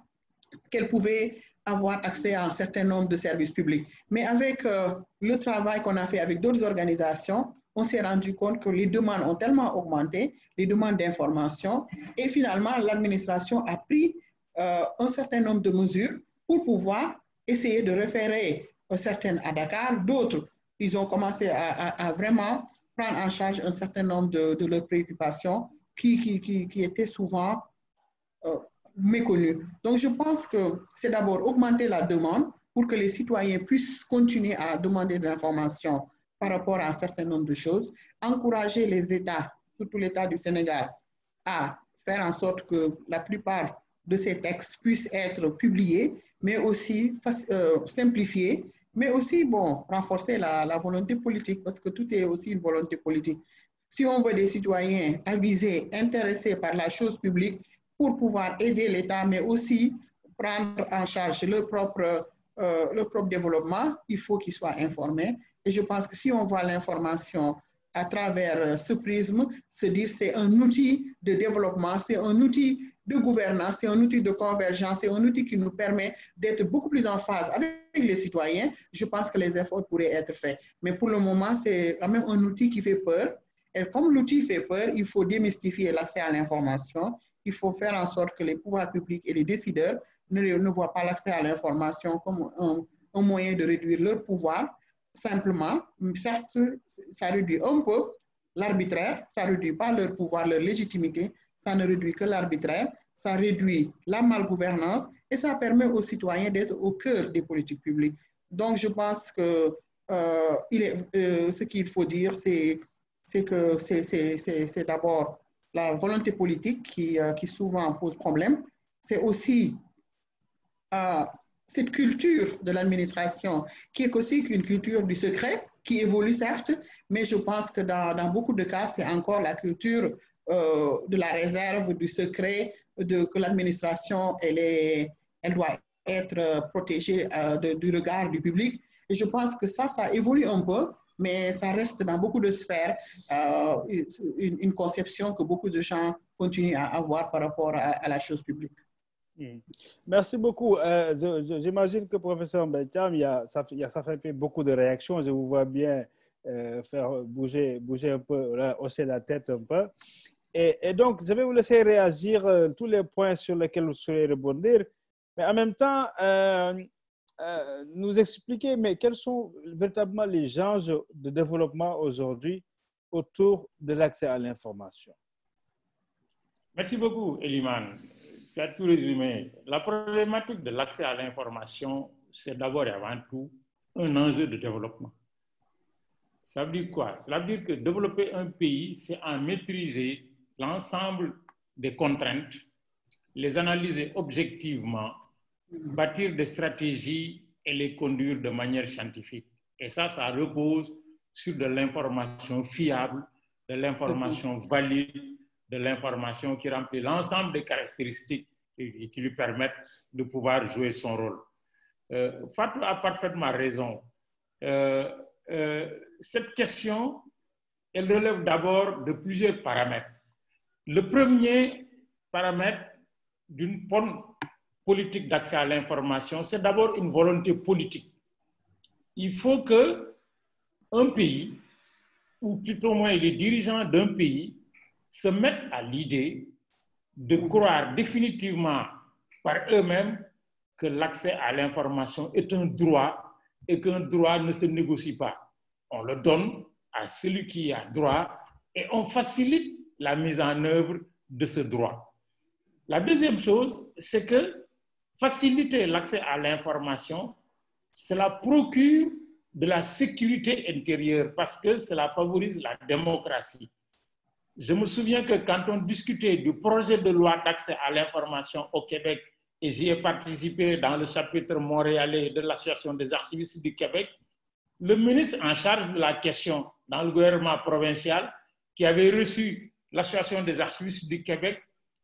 qu'elles pouvaient avoir accès à un certain nombre de services publics. Mais avec le travail qu'on a fait avec d'autres organisations, on s'est rendu compte que les demandes ont tellement augmenté, les demandes d'information, et finalement, l'administration a pris un certain nombre de mesures pour pouvoir essayer de référer certaines à Dakar, d'autres, ils ont commencé à vraiment prendre en charge un certain nombre de leurs préoccupations qui étaient souvent méconnues. Donc, je pense que c'est d'abord augmenter la demande pour que les citoyens puissent continuer à demander de l'information par rapport à un certain nombre de choses, encourager les États, surtout l'État du Sénégal, à faire en sorte que la plupart de ces textes puissent être publiés, mais aussi simplifiés, mais aussi, bon, renforcer la volonté politique, parce que tout est aussi une volonté politique. Si on veut des citoyens avisés, intéressés par la chose publique pour pouvoir aider l'État, mais aussi prendre en charge leur propre développement, il faut qu'ils soient informés. Et je pense que si on voit l'information à travers ce prisme, se dire c'est un outil de développement, c'est un outil de gouvernance, c'est un outil de convergence, c'est un outil qui nous permet d'être beaucoup plus en phase avec les citoyens, je pense que les efforts pourraient être faits. Mais pour le moment, c'est quand même un outil qui fait peur. Et comme l'outil fait peur, il faut démystifier l'accès à l'information. Il faut faire en sorte que les pouvoirs publics et les décideurs ne voient pas l'accès à l'information comme un moyen de réduire leur pouvoir. Simplement, certes, ça réduit un peu l'arbitraire, ça ne réduit pas leur pouvoir, leur légitimité, ça ne réduit que l'arbitraire, ça réduit la malgouvernance et ça permet aux citoyens d'être au cœur des politiques publiques. Donc, je pense que ce qu'il faut dire, c'est que c'est d'abord la volonté politique qui souvent pose problème. C'est aussi cette culture de l'administration qui est aussi une culture du secret, qui évolue certes, mais je pense que dans beaucoup de cas, c'est encore la culture de la réserve, du secret, que l'administration, elle doit être protégée du regard du public. Et je pense que ça évolue un peu, mais ça reste dans beaucoup de sphères une conception que beaucoup de gens continuent à avoir par rapport à la chose publique. Merci beaucoup. J'imagine que professeur Mbetiam, ça fait beaucoup de réactions. Je vous vois bien faire bouger un peu, hausser la tête un peu. Et donc, je vais vous laisser réagir tous les points sur lesquels vous souhaitez rebondir, mais en même temps, nous expliquer quels sont véritablement les enjeux de développement aujourd'hui autour de l'accès à l'information. Merci beaucoup, Eliman. Tu as tout résumé. La problématique de l'accès à l'information, c'est d'abord et avant tout un enjeu de développement. Ça veut dire quoi? Ça veut dire que développer un pays, c'est en maîtriser l'ensemble des contraintes, les analyser objectivement, bâtir des stratégies et les conduire de manière scientifique. Et ça repose sur de l'information fiable, de l'information valide, de l'information qui remplit l'ensemble des caractéristiques qui lui permettent de pouvoir jouer son rôle. Fatou a parfaitement raison. Cette question, elle relève d'abord de plusieurs paramètres. Le premier paramètre d'une bonne politique d'accès à l'information, c'est d'abord une volonté politique. Il faut qu'un pays, ou tout au moins les dirigeants d'un pays, se mettent à l'idée de croire définitivement par eux-mêmes que l'accès à l'information est un droit et qu'un droit ne se négocie pas. On le donne à celui qui a droit et on facilite la mise en œuvre de ce droit. La deuxième chose, c'est que faciliter l'accès à l'information, cela procure de la sécurité intérieure parce que cela favorise la démocratie. Je me souviens que quand on discutait du projet de loi d'accès à l'information au Québec, et j'y ai participé dans le chapitre montréalais de l'Association des archivistes du Québec, le ministre en charge de la question dans le gouvernement provincial, qui avait reçu l'Association des archivistes du Québec,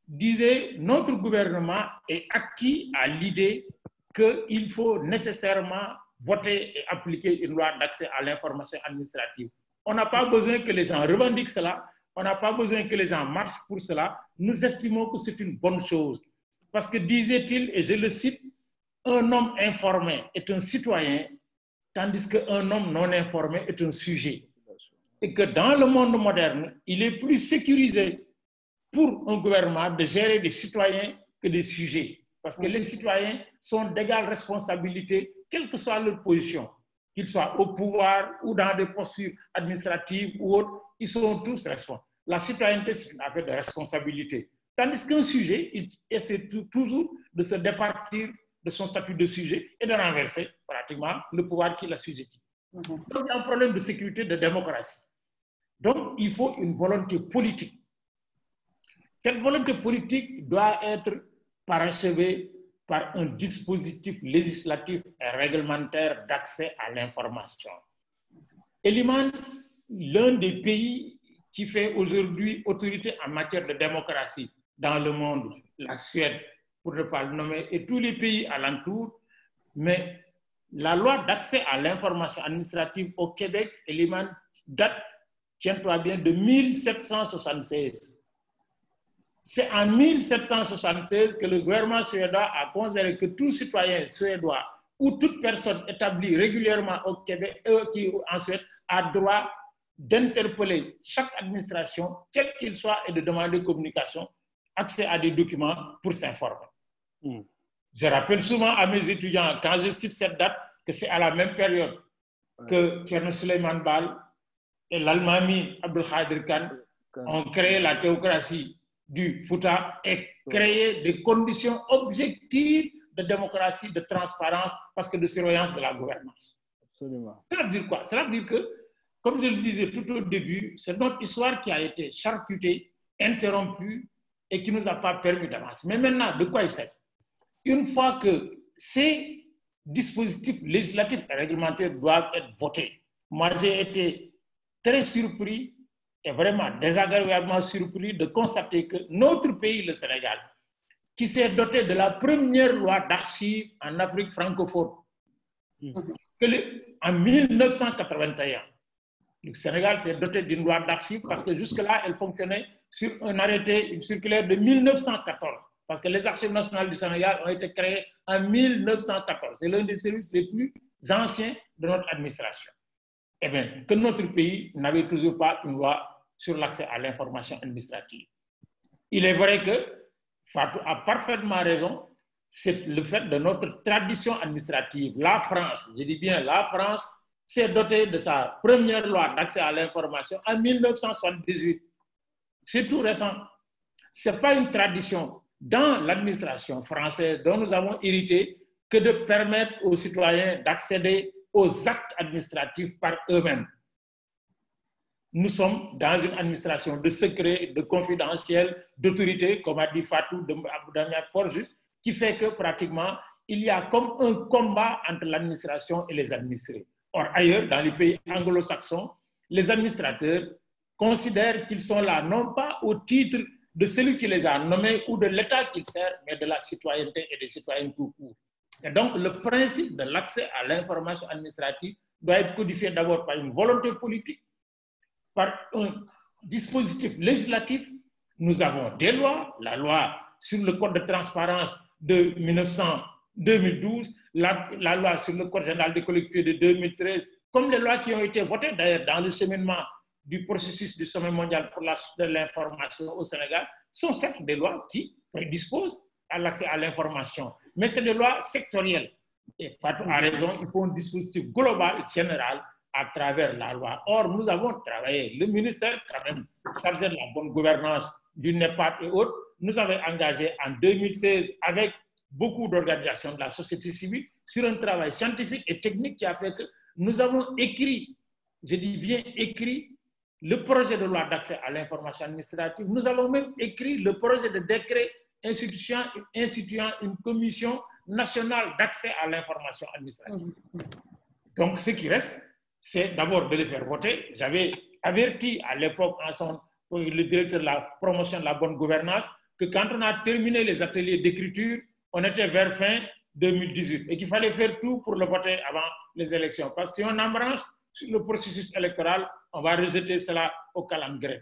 disait « Notre gouvernement est acquis à l'idée qu'il faut nécessairement voter et appliquer une loi d'accès à l'information administrative. On n'a pas besoin que les gens revendiquent cela, on n'a pas besoin que les gens marchent pour cela. Nous estimons que c'est une bonne chose. Parce que disait-il, et je le cite, un homme informé est un citoyen, tandis qu'un homme non informé est un sujet. Et que dans le monde moderne, il est plus sécurisé pour un gouvernement de gérer des citoyens que des sujets. Parce que les citoyens sont d'égale responsabilité, quelle que soit leur position, qu'ils soient au pouvoir ou dans des postures administratives ou autres, ils sont tous responsables. La citoyenneté, c'est une affaire de responsabilité. Tandis qu'un sujet, il essaie toujours de se départir de son statut de sujet et de renverser pratiquement le pouvoir qui l'assujettit. Donc, il y a un problème de sécurité, de démocratie. Donc, il faut une volonté politique. Cette volonté politique doit être parachevée par un dispositif législatif et réglementaire d'accès à l'information. Eliman, l'un des pays qui fait aujourd'hui autorité en matière de démocratie dans le monde, la Suède, pour ne pas le nommer, et tous les pays alentours, mais la loi d'accès à l'information administrative au Québec, Eliman, date, tiens-toi bien, de 1776. C'est en 1776 que le gouvernement suédois a considéré que tout citoyen suédois ou toute personne établie régulièrement au Québec, qui en Suède, a droit d'interpeller chaque administration, quel qu'il soit, et de demander communication, accès à des documents pour s'informer. Je rappelle souvent à mes étudiants, quand je cite cette date, que c'est à la même période que Thierno Souleymane Baal et l'Almami Abdelkader Khan ont créé la théocratie du Fouta et créé des conditions objectives de démocratie, de transparence, parce que de surveillance de la gouvernance. Absolument. Ça veut dire quoi? Ça veut dire que, comme je le disais tout au début, c'est notre histoire qui a été charcutée, interrompue et qui ne nous a pas permis d'avancer. Mais maintenant, de quoi il s'agit? Une fois que ces dispositifs législatifs et réglementaires doivent être votés, moi j'ai été très surpris et vraiment désagréablement surpris de constater que notre pays, le Sénégal, qui s'est doté de la première loi d'archives en Afrique francophone, en 1981, le Sénégal s'est doté d'une loi d'archives parce que jusque-là, elle fonctionnait sur un arrêté, une circulaire de 1914. Parce que les archives nationales du Sénégal ont été créées en 1914. C'est l'un des services les plus anciens de notre administration. Eh bien, que notre pays n'avait toujours pas une loi sur l'accès à l'information administrative. Il est vrai que Fatou a parfaitement raison, c'est le fait de notre tradition administrative. La France, je dis bien la France, s'est dotée de sa première loi d'accès à l'information en 1978. C'est tout récent. Ce n'est pas une tradition dans l'administration française dont nous avons hérité que de permettre aux citoyens d'accéder aux actes administratifs par eux-mêmes. Nous sommes dans une administration de secret, de confidentiel, d'autorité, comme a dit Fatou de fort juste, qui fait que pratiquement, il y a comme un combat entre l'administration et les administrés. Or, ailleurs, dans les pays anglo-saxons, les administrateurs considèrent qu'ils sont là, non pas au titre de celui qui les a nommés ou de l'État qu'ils servent, mais de la citoyenneté et des citoyens tout court. Et donc, le principe de l'accès à l'information administrative doit être codifié d'abord par une volonté politique, par un dispositif législatif. Nous avons des lois, la loi sur le code de transparence de 2012, la loi sur le code général des collectivités de 2013, comme les lois qui ont été votées d'ailleurs dans le cheminement du processus du sommet mondial pour l'information au Sénégal, sont certes des lois qui prédisposent à l'accès à l'information, mais c'est des lois sectorielles. Et Fatou a raison, il faut un dispositif global, général, à travers la loi. Or, nous avons travaillé, le ministère quand même chargé de la bonne gouvernance du NEPAD et autres, nous avons engagé en 2016 avec beaucoup d'organisations de la société civile sur un travail scientifique et technique qui a fait que nous avons écrit, je dis bien écrit, le projet de loi d'accès à l'information administrative. Nous avons même écrit le projet de décret instituant une commission nationale d'accès à l'information administrative. Donc, ce qui reste, c'est d'abord de les faire voter. J'avais averti à l'époque le directeur de la promotion de la bonne gouvernance que quand on a terminé les ateliers d'écriture, on était vers fin 2018 et qu'il fallait faire tout pour le voter avant les élections. Parce que si on embranche sur le processus électoral, on va rejeter cela au calendrier.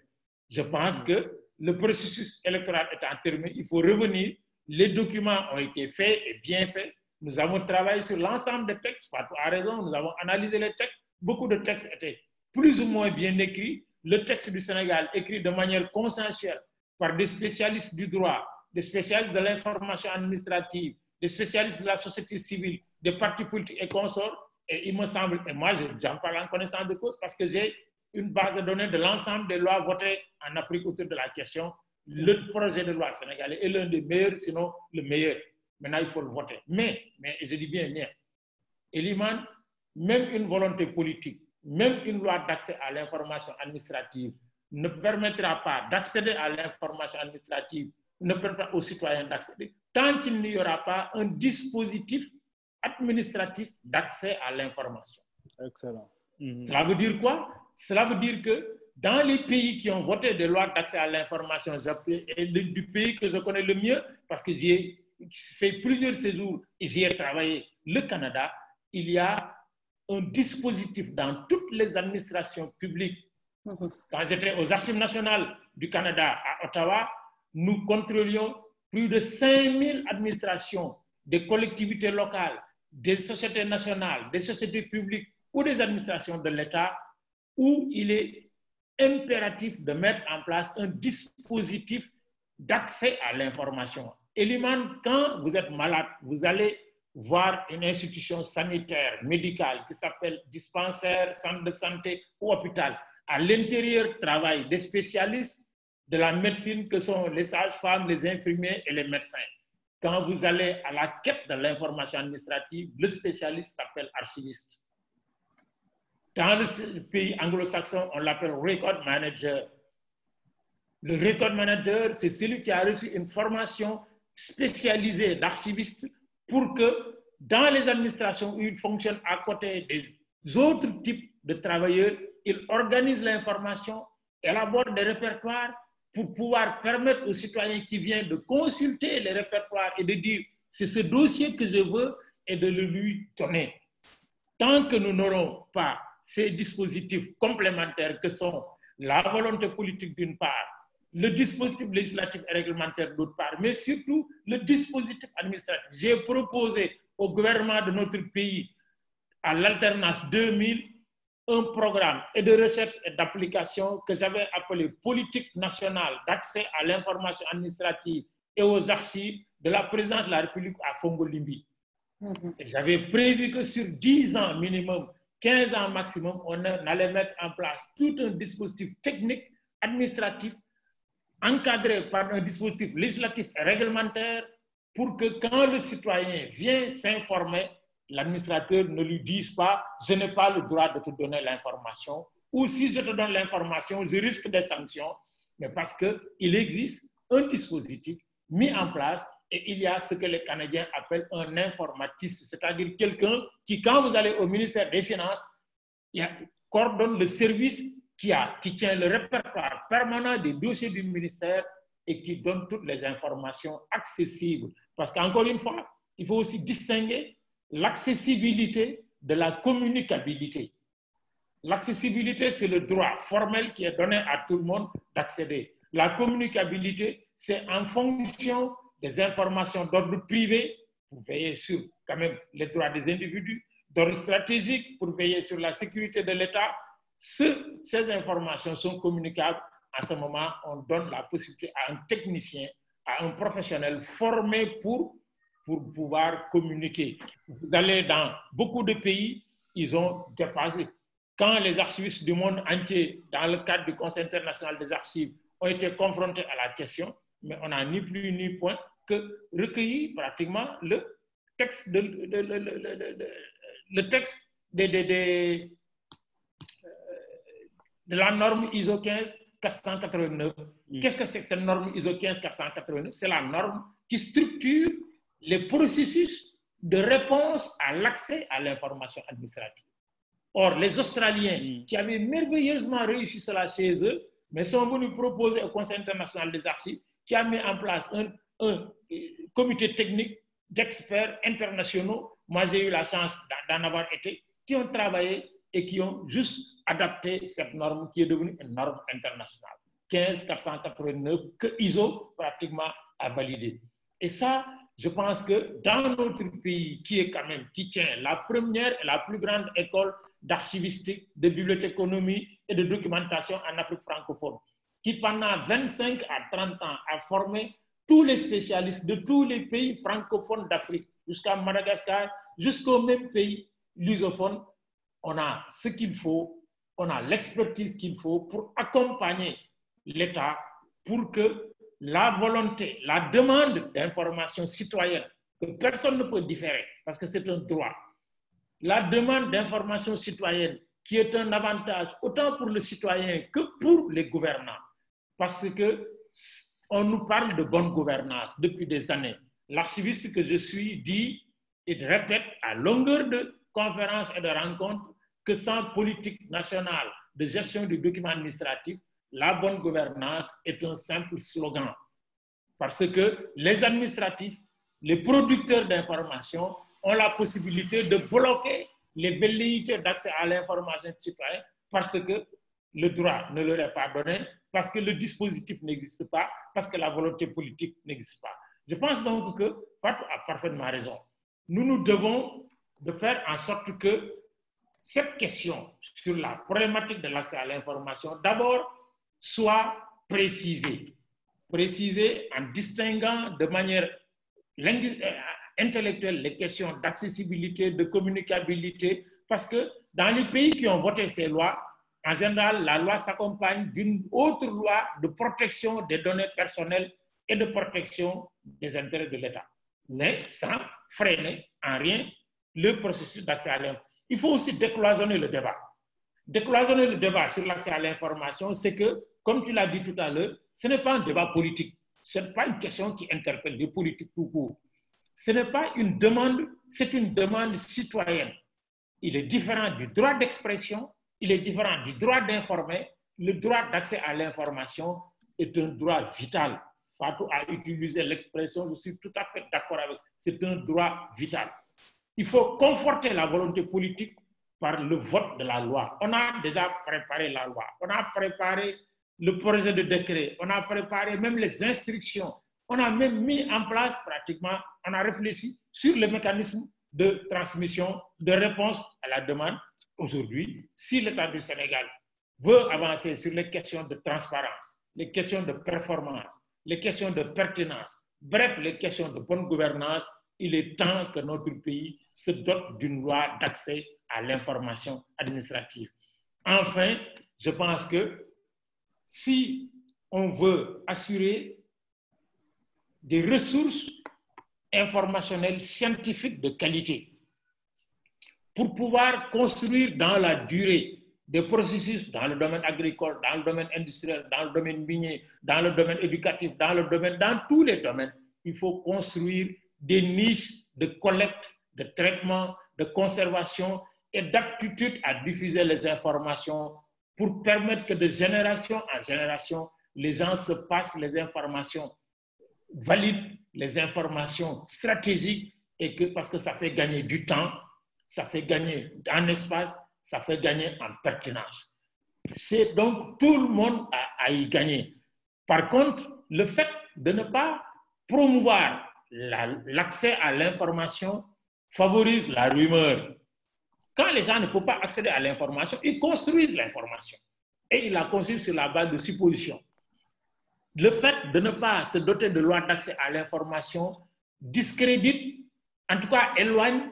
Je pense que le processus électoral étant terminé, il faut revenir. Les documents ont été faits et bien faits. Nous avons travaillé sur l'ensemble des textes. Fatou a raison, nous avons analysé les textes. Beaucoup de textes étaient plus ou moins bien écrits. Le texte du Sénégal, écrit de manière consensuelle par des spécialistes du droit, des spécialistes de l'information administrative, des spécialistes de la société civile, des partis politiques et consorts. Et il me semble, et moi j'en parle en connaissance de cause parce que j'ai une base de données de l'ensemble des lois votées en Afrique autour de la question. Le projet de loi sénégalais est l'un des meilleurs, sinon le meilleur. Maintenant, il faut le voter. Mais je dis bien, Elimane, même une volonté politique, même une loi d'accès à l'information administrative ne permettra pas d'accéder à l'information administrative, ne permettra aux citoyens d'accéder, tant qu'il n'y aura pas un dispositif administratif d'accès à l'information. Excellent. Cela veut dire quoi? Cela veut dire que dans les pays qui ont voté des lois d'accès à l'information, et du pays que je connais le mieux, parce que j'ai fait plusieurs séjours et j'y ai travaillé, le Canada, il y a un dispositif dans toutes les administrations publiques. Quand j'étais aux Archives nationales du Canada à Ottawa, nous contrôlions plus de 5000 administrations, des collectivités locales, des sociétés nationales, des sociétés publiques ou des administrations de l'État, où il est impératif de mettre en place un dispositif d'accès à l'information. Elimane, quand vous êtes malade, vous allez voir une institution sanitaire, médicale, qui s'appelle dispensaire, centre de santé ou hôpital. À l'intérieur travaillent des spécialistes de la médecine que sont les sages-femmes, les infirmiers et les médecins. Quand vous allez à la quête de l'information administrative, le spécialiste s'appelle archiviste. Dans le pays anglo-saxon, on l'appelle record manager. Le record manager, c'est celui qui a reçu une formation spécialisée d'archiviste pour que dans les administrations où il fonctionne à côté des autres types de travailleurs, il organise l'information, élabore des répertoires pour pouvoir permettre aux citoyens qui viennent de consulter les répertoires et de dire c'est ce dossier que je veux et de le lui donner. Tant que nous n'aurons pas ces dispositifs complémentaires que sont la volonté politique d'une part, le dispositif législatif et réglementaire d'autre part, mais surtout le dispositif administratif. J'ai proposé au gouvernement de notre pays, à l'alternance 2000, un programme et de recherche et d'application que j'avais appelé politique nationale d'accès à l'information administrative et aux archives de la présidente de la République à Fongolimbi. J'avais prévu que sur 10 ans minimum, 15 ans maximum, on allait mettre en place tout un dispositif technique, administratif, encadré par un dispositif législatif et réglementaire pour que quand le citoyen vient s'informer, l'administrateur ne lui dise pas « je n'ai pas le droit de te donner l'information » ou « si je te donne l'information, je risque des sanctions », mais parce qu'il existe un dispositif mis en place et il y a ce que les Canadiens appellent un informatiste, c'est-à-dire quelqu'un qui, quand vous allez au ministère des Finances, coordonne le service qui tient le répertoire permanent des dossiers du ministère et qui donne toutes les informations accessibles. Parce qu'encore une fois, il faut aussi distinguer l'accessibilité de la communicabilité. L'accessibilité, c'est le droit formel qui est donné à tout le monde d'accéder. La communicabilité, c'est en fonction des informations d'ordre privé, pour veiller sur quand même les droits des individus, d'ordre stratégique, pour veiller sur la sécurité de l'État. Ces informations sont communicables. À ce moment, on donne la possibilité à un technicien, à un professionnel formé pour pouvoir communiquer. Vous allez dans beaucoup de pays, ils ont dépassé. Quand les archivistes du monde entier, dans le cadre du Conseil international des archives, ont été confrontés à la question, mais on n'a ni plus ni point que recueilli pratiquement le texte de la norme ISO 15489. Qu'est-ce que c'est que cette norme ISO 15489? C'est la norme qui structure les processus de réponse à l'accès à l'information administrative. Or, les Australiens qui avaient merveilleusement réussi cela chez eux, mais sont venus proposer au Conseil international des archives qui a mis en place un comité technique d'experts internationaux. Moi, j'ai eu la chance d'en avoir été, qui ont travaillé et qui ont juste adapté cette norme qui est devenue une norme internationale. 15489 que ISO pratiquement a validé. Et ça, Je pense que dans notre pays, qui tient la première et la plus grande école d'archivistique, de bibliothéconomie et de documentation en Afrique francophone, qui pendant 25 à 30 ans a formé tous les spécialistes de tous les pays francophones d'Afrique, jusqu'à Madagascar, jusqu'au même pays lusophone, on a ce qu'il faut, on a l'expertise qu'il faut pour accompagner l'État pour que la volonté, la demande d'information citoyenne, que personne ne peut différer, parce que c'est un droit, la demande d'information citoyenne qui est un avantage autant pour le citoyen que pour les gouvernants, parce qu'on nous parle de bonne gouvernance depuis des années. L'archiviste que je suis dit et répète à longueur de conférences et de rencontres que sans politique nationale de gestion du document administratif, la bonne gouvernance est un simple slogan. Parce que les administratifs, les producteurs d'informations ont la possibilité de bloquer les velléités d'accès à l'information citoyenne parce que le droit ne leur est pas donné, parce que le dispositif n'existe pas, parce que la volonté politique n'existe pas. Je pense donc que Fatou a parfaitement raison. Nous devons de faire en sorte que cette question sur la problématique de l'accès à l'information, d'abord, soit précisée. Précisée en distinguant de manière intellectuelle les questions d'accessibilité, de communicabilité, parce que dans les pays qui ont voté ces lois, en général, la loi s'accompagne d'une autre loi de protection des données personnelles et de protection des intérêts de l'État, mais sans freiner en rien le processus d'accès à l'information. Il faut aussi décloisonner le débat. Décloisonner le débat sur l'accès à l'information, c'est que, comme tu l'as dit tout à l'heure, ce n'est pas un débat politique. Ce n'est pas une question qui interpelle les politiques tout court. Ce n'est pas une demande, c'est une demande citoyenne. Il est différent du droit d'expression, il est différent du droit d'informer. Le droit d'accès à l'information est un droit vital. Fatou a utilisé l'expression, je suis tout à fait d'accord avec, c'est un droit vital. Il faut conforter la volonté politique par le vote de la loi. On a déjà préparé la loi, on a préparé le projet de décret, on a préparé même les instructions, on a même mis en place pratiquement, on a réfléchi sur le mécanisme de transmission, de réponse à la demande. Aujourd'hui, si l'État du Sénégal veut avancer sur les questions de transparence, les questions de performance, les questions de pertinence, bref, les questions de bonne gouvernance, il est temps que notre pays se dote d'une loi d'accès à l'information administrative. Enfin, je pense que si on veut assurer des ressources informationnelles scientifiques de qualité pour pouvoir construire dans la durée des processus dans le domaine agricole, dans le domaine industriel, dans le domaine minier, dans le domaine éducatif, dans tous les domaines, il faut construire des niches de collecte, de traitement, de conservation et d'aptitude à diffuser les informations pour permettre que de génération en génération, les gens se passent les informations valides, les informations stratégiques, et que, parce que ça fait gagner du temps, ça fait gagner en espace, ça fait gagner en pertinence. C'est donc tout le monde à y gagner. Par contre, le fait de ne pas promouvoir l'accès à l'information favorise la rumeur. Quand les gens ne peuvent pas accéder à l'information, ils construisent l'information. Et ils la construisent sur la base de suppositions. Le fait de ne pas se doter de loi d'accès à l'information discrédite, en tout cas éloigne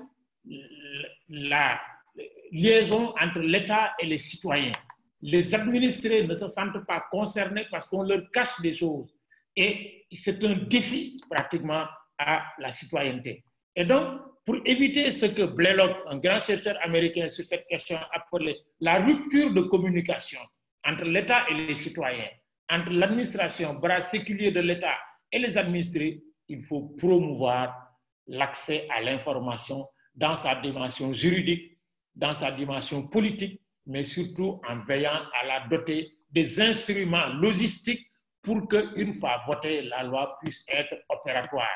la liaison entre l'État et les citoyens. Les administrés ne se sentent pas concernés parce qu'on leur cache des choses. Et c'est un défi pratiquement à la citoyenneté. Et donc, pour éviter ce que Blaylock, un grand chercheur américain sur cette question, a appelé la rupture de communication entre l'État et les citoyens, entre l'administration, bras séculier de l'État et les administrés, il faut promouvoir l'accès à l'information dans sa dimension juridique, dans sa dimension politique, mais surtout en veillant à la doter des instruments logistiques pour qu'une fois votée, la loi puisse être opératoire.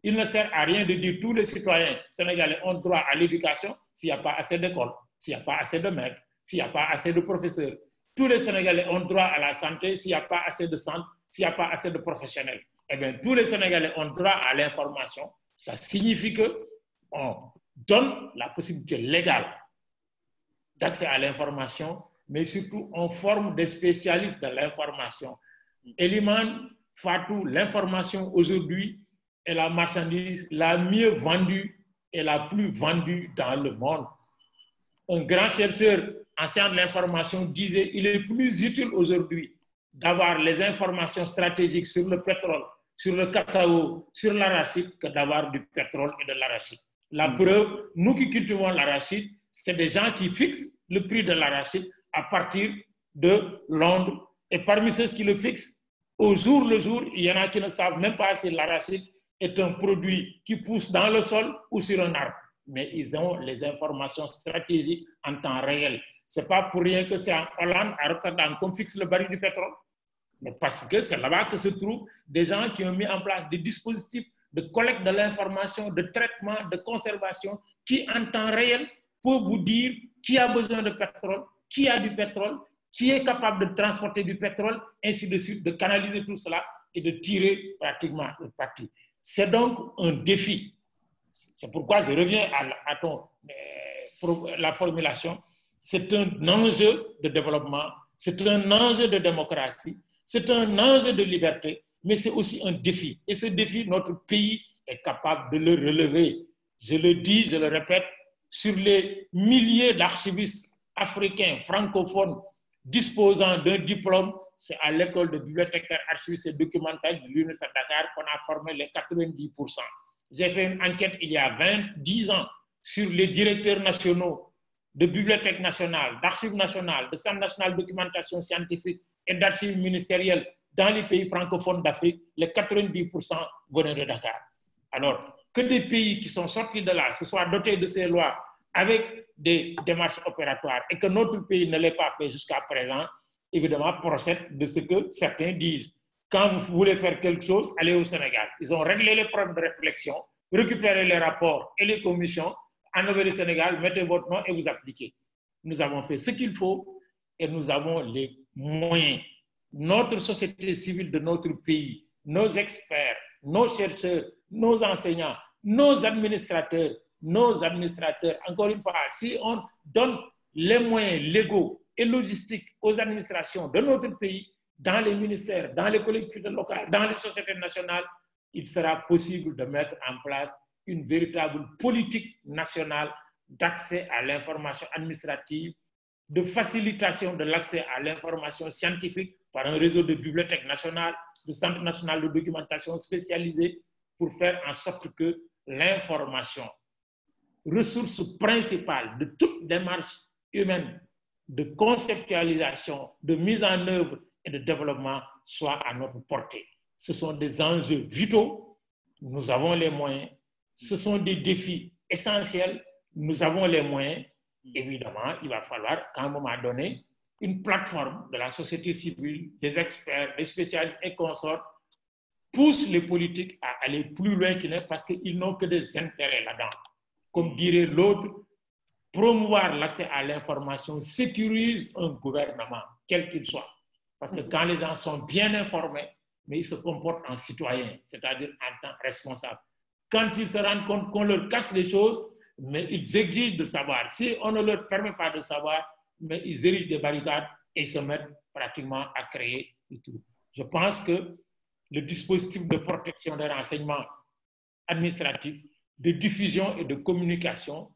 Il ne sert à rien de dire que tous les citoyens sénégalais ont droit à l'éducation s'il n'y a pas assez d'écoles, s'il n'y a pas assez de maîtres, s'il n'y a pas assez de professeurs. Tous les Sénégalais ont droit à la santé s'il n'y a pas assez de centres, s'il n'y a pas assez de professionnels. Eh bien, tous les Sénégalais ont droit à l'information Ça signifie qu'on donne la possibilité légale d'accès à l'information, mais surtout on forme des spécialistes de l'information. Eliman, Fatou, l'information aujourd'hui est la marchandise la mieux vendue et la plus vendue dans le monde. Un grand chercheur ancien de l'information disait qu'il est plus utile aujourd'hui d'avoir les informations stratégiques sur le pétrole, sur le cacao, sur l'arachide, que d'avoir du pétrole et de l'arachide. La preuve, nous qui cultivons l'arachide, c'est des gens qui fixent le prix de l'arachide à partir de Londres. Et parmi ceux qui le fixent, au jour le jour, il y en a qui ne savent même pas si l'arachide est un produit qui pousse dans le sol ou sur un arbre. Mais ils ont les informations stratégiques en temps réel. Ce n'est pas pour rien que c'est en Hollande, à Rotterdam, qu'on fixe le baril du pétrole. Mais parce que c'est là-bas que se trouvent des gens qui ont mis en place des dispositifs de collecte de l'information, de traitement, de conservation, qui en temps réel peuvent vous dire qui a besoin de pétrole, qui a du pétrole, qui est capable de transporter du pétrole, ainsi de suite, de canaliser tout cela et de tirer pratiquement le parti. C'est donc un défi. C'est pourquoi je reviens à la formulation. C'est un enjeu de développement, c'est un enjeu de démocratie, c'est un enjeu de liberté, mais c'est aussi un défi. Et ce défi, notre pays est capable de le relever. Je le dis, je le répète, sur les milliers d'archivistes africains, francophones, disposant d'un diplôme, c'est à l'école de bibliothécaire, archiviste et documentaire de l'Université de Dakar qu'on a formé les 90%. J'ai fait une enquête il y a 10 ans sur les directeurs nationaux de bibliothèques nationales, d'archives nationales, de centres nationaux de documentation scientifique et d'archives ministérielles dans les pays francophones d'Afrique. Les 90% venaient de Dakar. Alors, que des pays qui sont sortis de là se soient dotés de ces lois avec des démarches opératoires et que notre pays ne l'ait pas fait jusqu'à présent, évidemment, procède de ce que certains disent. Quand vous voulez faire quelque chose, allez au Sénégal. Ils ont réglé les problèmes de réflexion, récupéré les rapports et les commissions, enlevez le Sénégal, mettez votre nom et vous appliquez. Nous avons fait ce qu'il faut et nous avons les moyens. Notre société civile de notre pays, nos experts, nos chercheurs, nos enseignants, nos administrateurs, encore une fois, si on donne les moyens légaux et logistiques aux administrations de notre pays, dans les ministères, dans les collectivités locales, dans les sociétés nationales, il sera possible de mettre en place une véritable politique nationale d'accès à l'information administrative, de facilitation de l'accès à l'information scientifique par un réseau de bibliothèques nationales, de centres nationaux de documentation spécialisés, pour faire en sorte que l'information, ressource principale de toute démarche humaine, de conceptualisation, de mise en œuvre et de développement, soit à notre portée. Ce sont des enjeux vitaux, nous avons les moyens, ce sont des défis essentiels, nous avons les moyens. Évidemment, il va falloir qu'à un moment donné, une plateforme de la société civile, des experts, des spécialistes et consorts pousse les politiques à aller plus loin qu'ils n'est parce qu'ils n'ont que des intérêts là-dedans. Comme dirait l'autre, promouvoir l'accès à l'information sécurise un gouvernement, quel qu'il soit. Parce que quand les gens sont bien informés, mais ils se comportent en citoyens, c'est-à-dire en tant que responsables. Quand ils se rendent compte qu'on leur casse les choses, mais ils exigent de savoir. Si on ne leur permet pas de savoir, mais ils érigent des barricades et se mettent pratiquement à créer le tout. Je pense que le dispositif de protection des renseignements administratifs, de diffusion et de communication,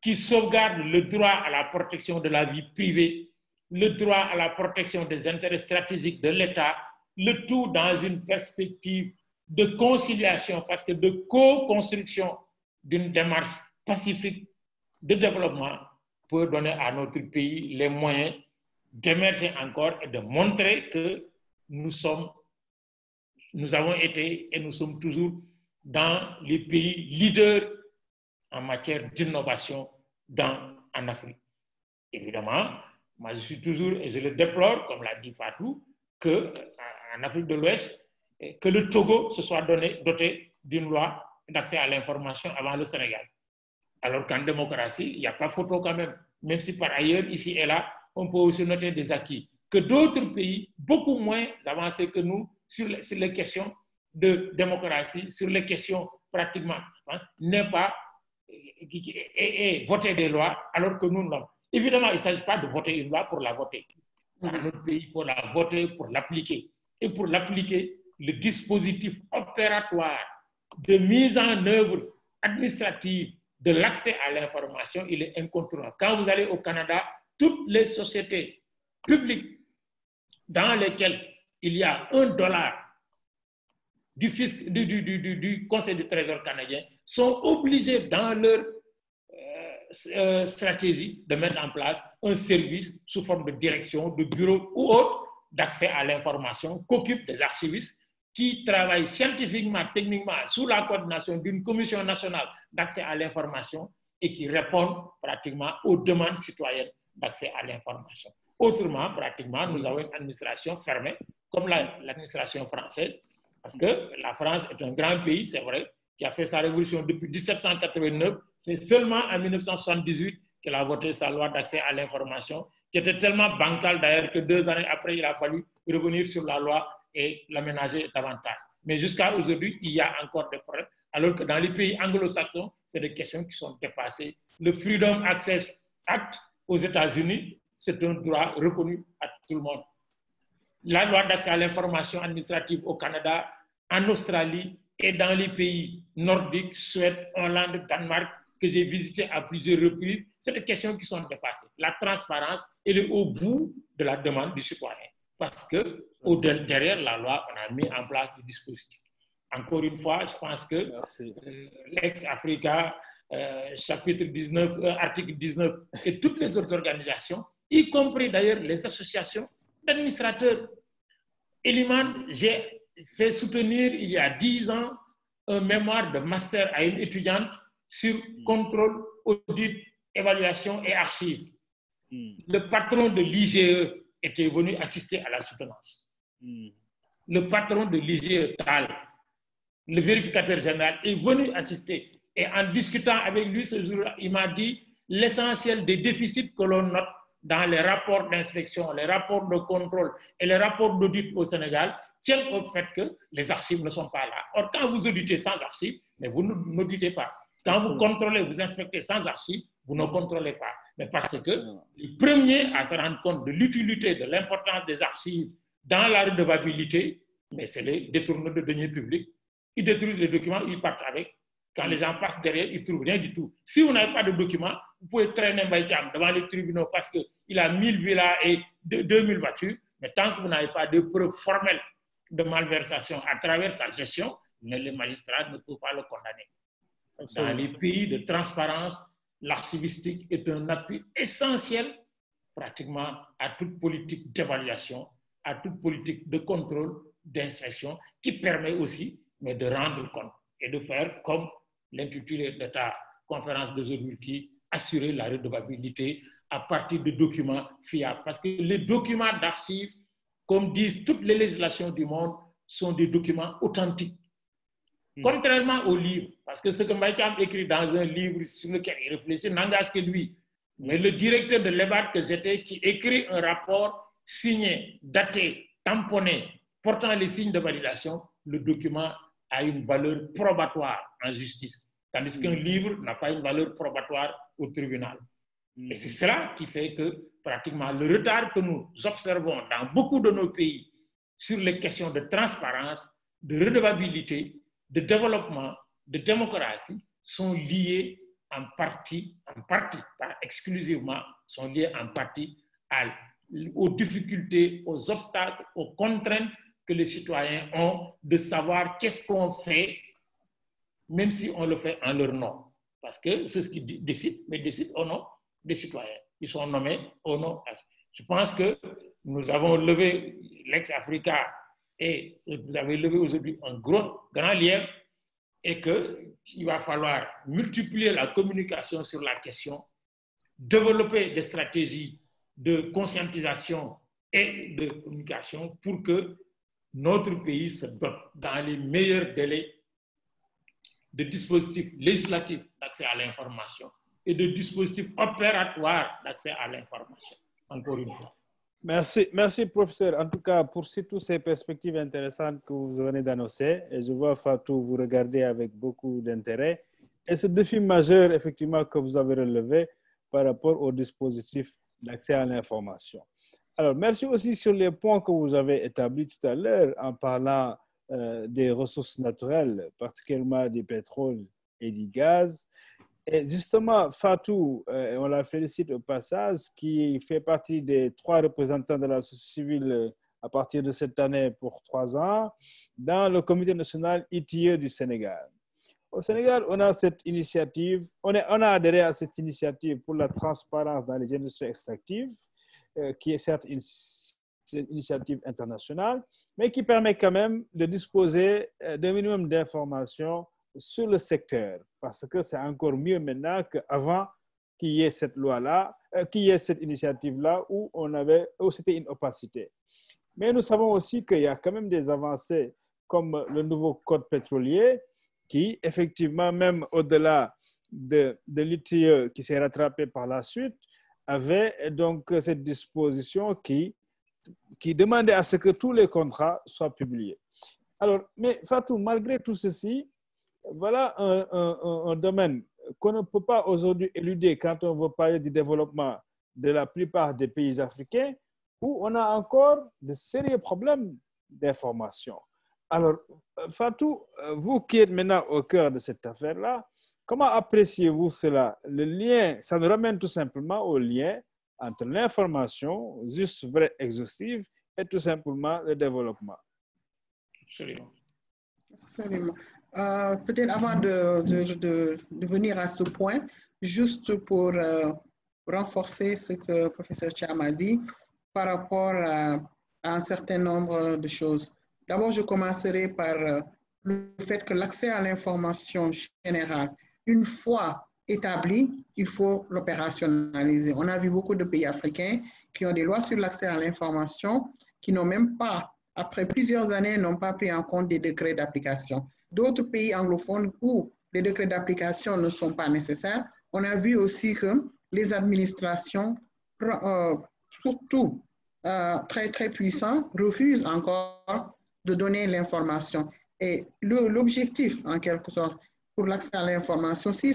qui sauvegarde le droit à la protection de la vie privée, le droit à la protection des intérêts stratégiques de l'État, le tout dans une perspective de conciliation, parce que de co-construction d'une démarche pacifique de développement peut donner à notre pays les moyens d'émerger encore et de montrer que nous avons été et nous sommes toujours dans les pays leaders en matière d'innovation en Afrique. Évidemment, moi je suis toujours, et je le déplore, comme l'a dit Fatou, qu'en Afrique de l'Ouest, que le Togo se soit doté d'une loi d'accès à l'information avant le Sénégal. Alors qu'en démocratie, il n'y a pas photo quand même si par ailleurs, ici et là, on peut aussi noter des acquis. Que d'autres pays, beaucoup moins avancés que nous, sur les questions de démocratie, sur les questions pratiquement, n'est pas et voter des lois alors que nous non. Évidemment, il ne s'agit pas de voter une loi pour la voter. Dans notre pays, il faut la voter pour l'appliquer. Et pour l'appliquer, le dispositif opératoire de mise en œuvre administrative de l'accès à l'information, il est incontournable. Quand vous allez au Canada, toutes les sociétés publiques dans lesquelles il y a $1 du Conseil du Trésor canadien sont obligés dans leur stratégie de mettre en place un service sous forme de direction, de bureau ou autre d'accès à l'information qu'occupent des archivistes qui travaillent scientifiquement, techniquement, sous la coordination d'une commission nationale d'accès à l'information et qui répondent pratiquement aux demandes citoyennes d'accès à l'information. Autrement, pratiquement, nous avons une administration fermée, comme l'administration française, parce que la France est un grand pays, c'est vrai, qui a fait sa révolution depuis 1789. C'est seulement en 1978 qu'elle a voté sa loi d'accès à l'information, qui était tellement bancale d'ailleurs que 2 années après, il a fallu revenir sur la loi et l'aménager davantage. Mais jusqu'à aujourd'hui, il y a encore des problèmes, alors que dans les pays anglo-saxons, c'est des questions qui sont dépassées. Le Freedom Access Act aux États-Unis, c'est un droit reconnu à tout le monde. La loi d'accès à l'information administrative au Canada, en Australie et dans les pays nordiques, Suède, Hollande, Danemark, que j'ai visité à plusieurs reprises, c'est des questions qui sont dépassées. La transparence, elle est au bout de la demande du citoyen. Parce que derrière la loi, on a mis en place des dispositifs. Encore une fois, je pense que l'ex-Africa, chapitre 19, article 19, et toutes les autres organisations, y compris d'ailleurs les associations d'administrateurs. Eliman, j'ai fait soutenir il y a 10 ans un mémoire de master à une étudiante sur contrôle, audit, évaluation et archives. Le patron de l'IGE était venu assister à la soutenance. Le patron de l'IGE, Tal, le vérificateur général, est venu assister. Et en discutant avec lui ce jour-là, il m'a dit l'essentiel des déficits que l'on note dans les rapports d'inspection, les rapports de contrôle et les rapports d'audit au Sénégal tiennent au fait que les archives ne sont pas là. Or, quand vous auditez sans archives, mais vous n'auditez pas. Quand vous contrôlez, vous inspectez sans archives, vous ne contrôlez pas. Mais parce que les premiers à se rendre compte de l'utilité, de l'importance des archives dans la redevabilité, mais c'est les détourneurs de deniers publics. Ils détruisent les documents, ils partent avec. Quand les gens passent derrière, ils ne trouvent rien du tout. Si vous n'avez pas de documents, vous pouvez traîner Mbaye Thiam devant les tribunaux parce qu'il a 1000 villas et 2000 voitures, mais tant que vous n'avez pas de preuves formelles de malversation à travers sa gestion, les magistrats ne peuvent pas le condamner. Dans les pays de transparence, l'archivistique est un appui essentiel pratiquement à toute politique d'évaluation, à toute politique de contrôle, d'inspection, qui permet aussi de rendre compte et de faire comme l'intitulé de ta conférence d'aujourd'hui qui assurer la redevabilité à partir de documents fiables. Parce que les documents d'archives, comme disent toutes les législations du monde, sont des documents authentiques. Contrairement aux livres, parce que ce que Mbaye Thiam écrit dans un livre sur lequel il réfléchit n'engage que lui. Mais le directeur de l'EBAD que j'étais, qui écrit un rapport signé, daté, tamponné, portant les signes de validation, le document a une valeur probatoire en justice. Tandis qu'un livre n'a pas une valeur probatoire au tribunal. Et c'est cela qui fait que pratiquement le retard que nous observons dans beaucoup de nos pays sur les questions de transparence, de redevabilité, de développement, de démocratie sont liés en partie, pas exclusivement, sont liés en partie aux difficultés, aux obstacles, aux contraintes que les citoyens ont de savoir qu'est-ce qu'on fait, même si on le fait en leur nom. Parce que c'est ce qu'ils décident, mais décident au nom des citoyens. Ils sont nommés au nom. Je pense que nous avons levé l'ex-Africa et vous avez levé aujourd'hui un grand lien et qu'il va falloir multiplier la communication sur la question, développer des stratégies de conscientisation et de communication pour que notre pays se dote dans les meilleurs délais de dispositifs législatifs d'accès à l'information et de dispositifs opératoires d'accès à l'information. Encore une fois. Merci, professeur. En tout cas, pour toutes ces perspectives intéressantes que vous venez d'annoncer, et je vois, Fatou, vous regardez avec beaucoup d'intérêt. Et ce défi majeur, effectivement, que vous avez relevé par rapport au dispositif d'accès à l'information. Alors, merci aussi sur les points que vous avez établis tout à l'heure en parlant des ressources naturelles, particulièrement du pétrole et du gaz. Et justement, Fatou, on la félicite au passage, qui fait partie des 3 représentants de la société civile à partir de cette année pour 3 ans dans le comité national ITIE du Sénégal. Au Sénégal, on a cette initiative, on a adhéré à cette initiative pour la transparence dans les industries extractives, qui est certes une initiative internationale, mais qui permet quand même de disposer d'un minimum d'informations sur le secteur, parce que c'est encore mieux maintenant qu'avant qu'il y ait cette loi-là, qu'il y ait cette initiative-là où c'était une opacité. Mais nous savons aussi qu'il y a quand même des avancées comme le nouveau code pétrolier qui, effectivement, même au-delà de l'ITIE qui s'est rattrapé par la suite, avait donc cette disposition qui demandait à ce que tous les contrats soient publiés. Alors, mais Fatou, malgré tout ceci, voilà un domaine qu'on ne peut pas aujourd'hui éluder quand on veut parler du développement de la plupart des pays africains où on a encore de sérieux problèmes d'information. Alors, Fatou, vous qui êtes maintenant au cœur de cette affaire-là, comment appréciez-vous cela? Le lien, ça nous ramène tout simplement au lien entre l'information, juste vraie, exhaustive, et tout simplement le développement. Absolument. Absolument. Peut-être avant de venir à ce point, juste pour renforcer ce que le professeur Thiam a dit par rapport à un certain nombre de choses. D'abord, je commencerai par le fait que l'accès à l'information générale, une fois établi, il faut l'opérationnaliser. On a vu beaucoup de pays africains qui ont des lois sur l'accès à l'information qui n'ont même pas, après plusieurs années, n'ont pas pris en compte des décrets d'application. D'autres pays anglophones où les décrets d'application ne sont pas nécessaires, on a vu aussi que les administrations, surtout très, très puissantes, refusent encore de donner l'information. Et l'objectif, en quelque sorte, pour l'accès à l'information, si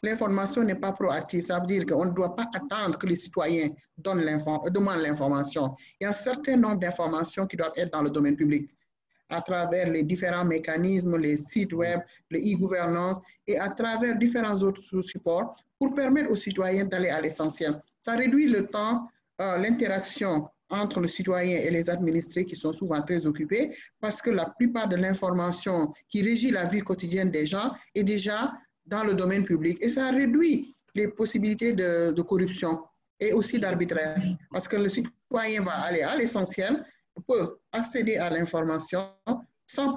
l'information n'est pas proactive, ça veut dire qu'on ne doit pas attendre que les citoyens demandent l'information. Il y a un certain nombre d'informations qui doivent être dans le domaine public à travers les différents mécanismes, les sites web, les e-gouvernance et à travers différents autres supports pour permettre aux citoyens d'aller à l'essentiel. Ça réduit le temps, l'interaction entre le citoyen et les administrés qui sont souvent très occupés parce que la plupart de l'information qui régit la vie quotidienne des gens est déjà dans le domaine public et ça réduit les possibilités de corruption et aussi d'arbitraire parce que le citoyen va aller à l'essentiel, peut accéder à l'information sans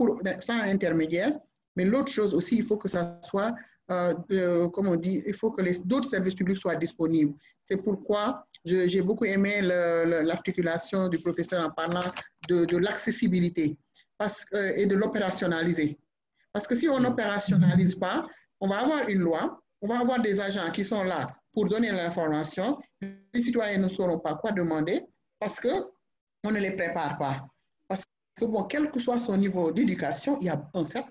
intermédiaire, mais l'autre chose aussi, il faut que ça soit, comme on dit, il faut que d'autres services publics soient disponibles. C'est pourquoi j'ai beaucoup aimé l'articulation du professeur en parlant de l'accessibilité et de l'opérationnaliser. Parce que si on n'opérationnalise pas, on va avoir une loi, on va avoir des agents qui sont là pour donner l'information, les citoyens ne sauront pas quoi demander parce qu'on ne les prépare pas. Parce que, bon, quel que soit son niveau d'éducation,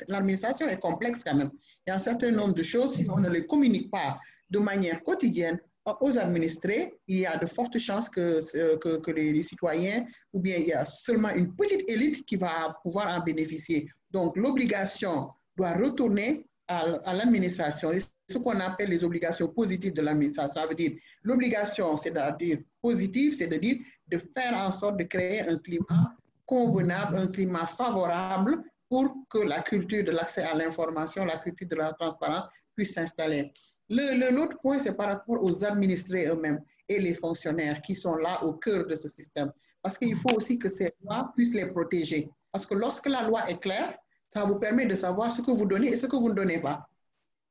l'administration est complexe quand même. Il y a un certain nombre de choses, si on ne les communique pas de manière quotidienne aux administrés, il y a de fortes chances que les citoyens, ou bien il y a seulement une petite élite qui va pouvoir en bénéficier. Donc, l'obligation doit retourner à l'administration. Ce qu'on appelle les obligations positives de l'administration. Ça veut dire, l'obligation, c'est-à-dire positive, c'est de dire de faire en sorte de créer un climat convenable, un climat favorable pour que la culture de l'accès à l'information, la culture de la transparence puisse s'installer. L'autre point, c'est par rapport aux administrés eux-mêmes et les fonctionnaires qui sont là au cœur de ce système. Parce qu'il faut aussi que ces lois puissent les protéger. Parce que lorsque la loi est claire, ça vous permet de savoir ce que vous donnez et ce que vous ne donnez pas.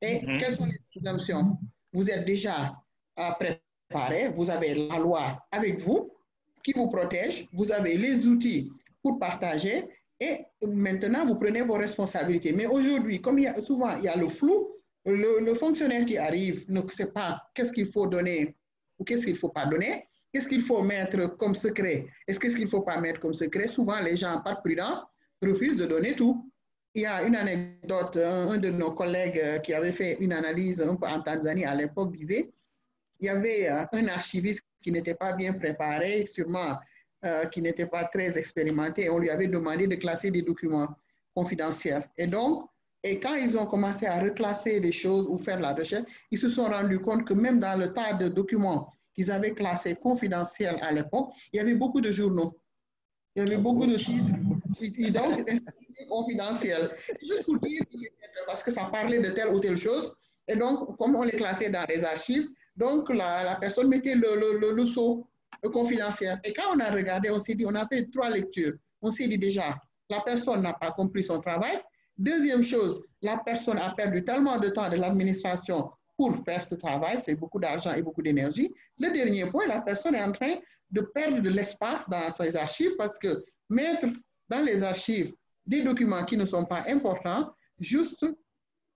Et quelles sont les exemptions? Vous êtes déjà préparé, vous avez la loi avec vous qui vous protège, vous avez les outils pour partager et maintenant vous prenez vos responsabilités. Mais aujourd'hui, comme souvent il y a le flou, le fonctionnaire qui arrive ne sait pas qu'est-ce qu'il faut donner ou qu'est-ce qu'il ne faut pas donner. Qu'est-ce qu'il faut mettre comme secret? Qu'est-ce qu'il ne faut pas mettre comme secret? Souvent, les gens, par prudence, refusent de donner tout. Il y a une anecdote, un de nos collègues qui avait fait une analyse un peu en Tanzanie à l'époque disait, il y avait un archiviste qui n'était pas bien préparé, sûrement qui n'était pas très expérimenté. On lui avait demandé de classer des documents confidentiels. Et donc, quand ils ont commencé à reclasser des choses ou faire la recherche, ils se sont rendus compte que même dans le tas de documents qu'ils avaient classés confidentiels à l'époque, il y avait beaucoup de journaux. Il y avait beaucoup de titres. Et donc, c'était confidentiel. Juste pour dire que c'était parce que ça parlait de telle ou telle chose. Et donc, comme on les classait dans les archives, donc la personne mettait le sceau confidentiel. Et quand on a regardé, on s'est dit, on a fait 3 lectures. On s'est dit déjà, la personne n'a pas compris son travail. Deuxième chose, la personne a perdu tellement de temps de l'administration pour faire ce travail, c'est beaucoup d'argent et beaucoup d'énergie. Le dernier point, la personne est en train de perdre de l'espace dans ses archives parce que mettre dans les archives des documents qui ne sont pas importants, juste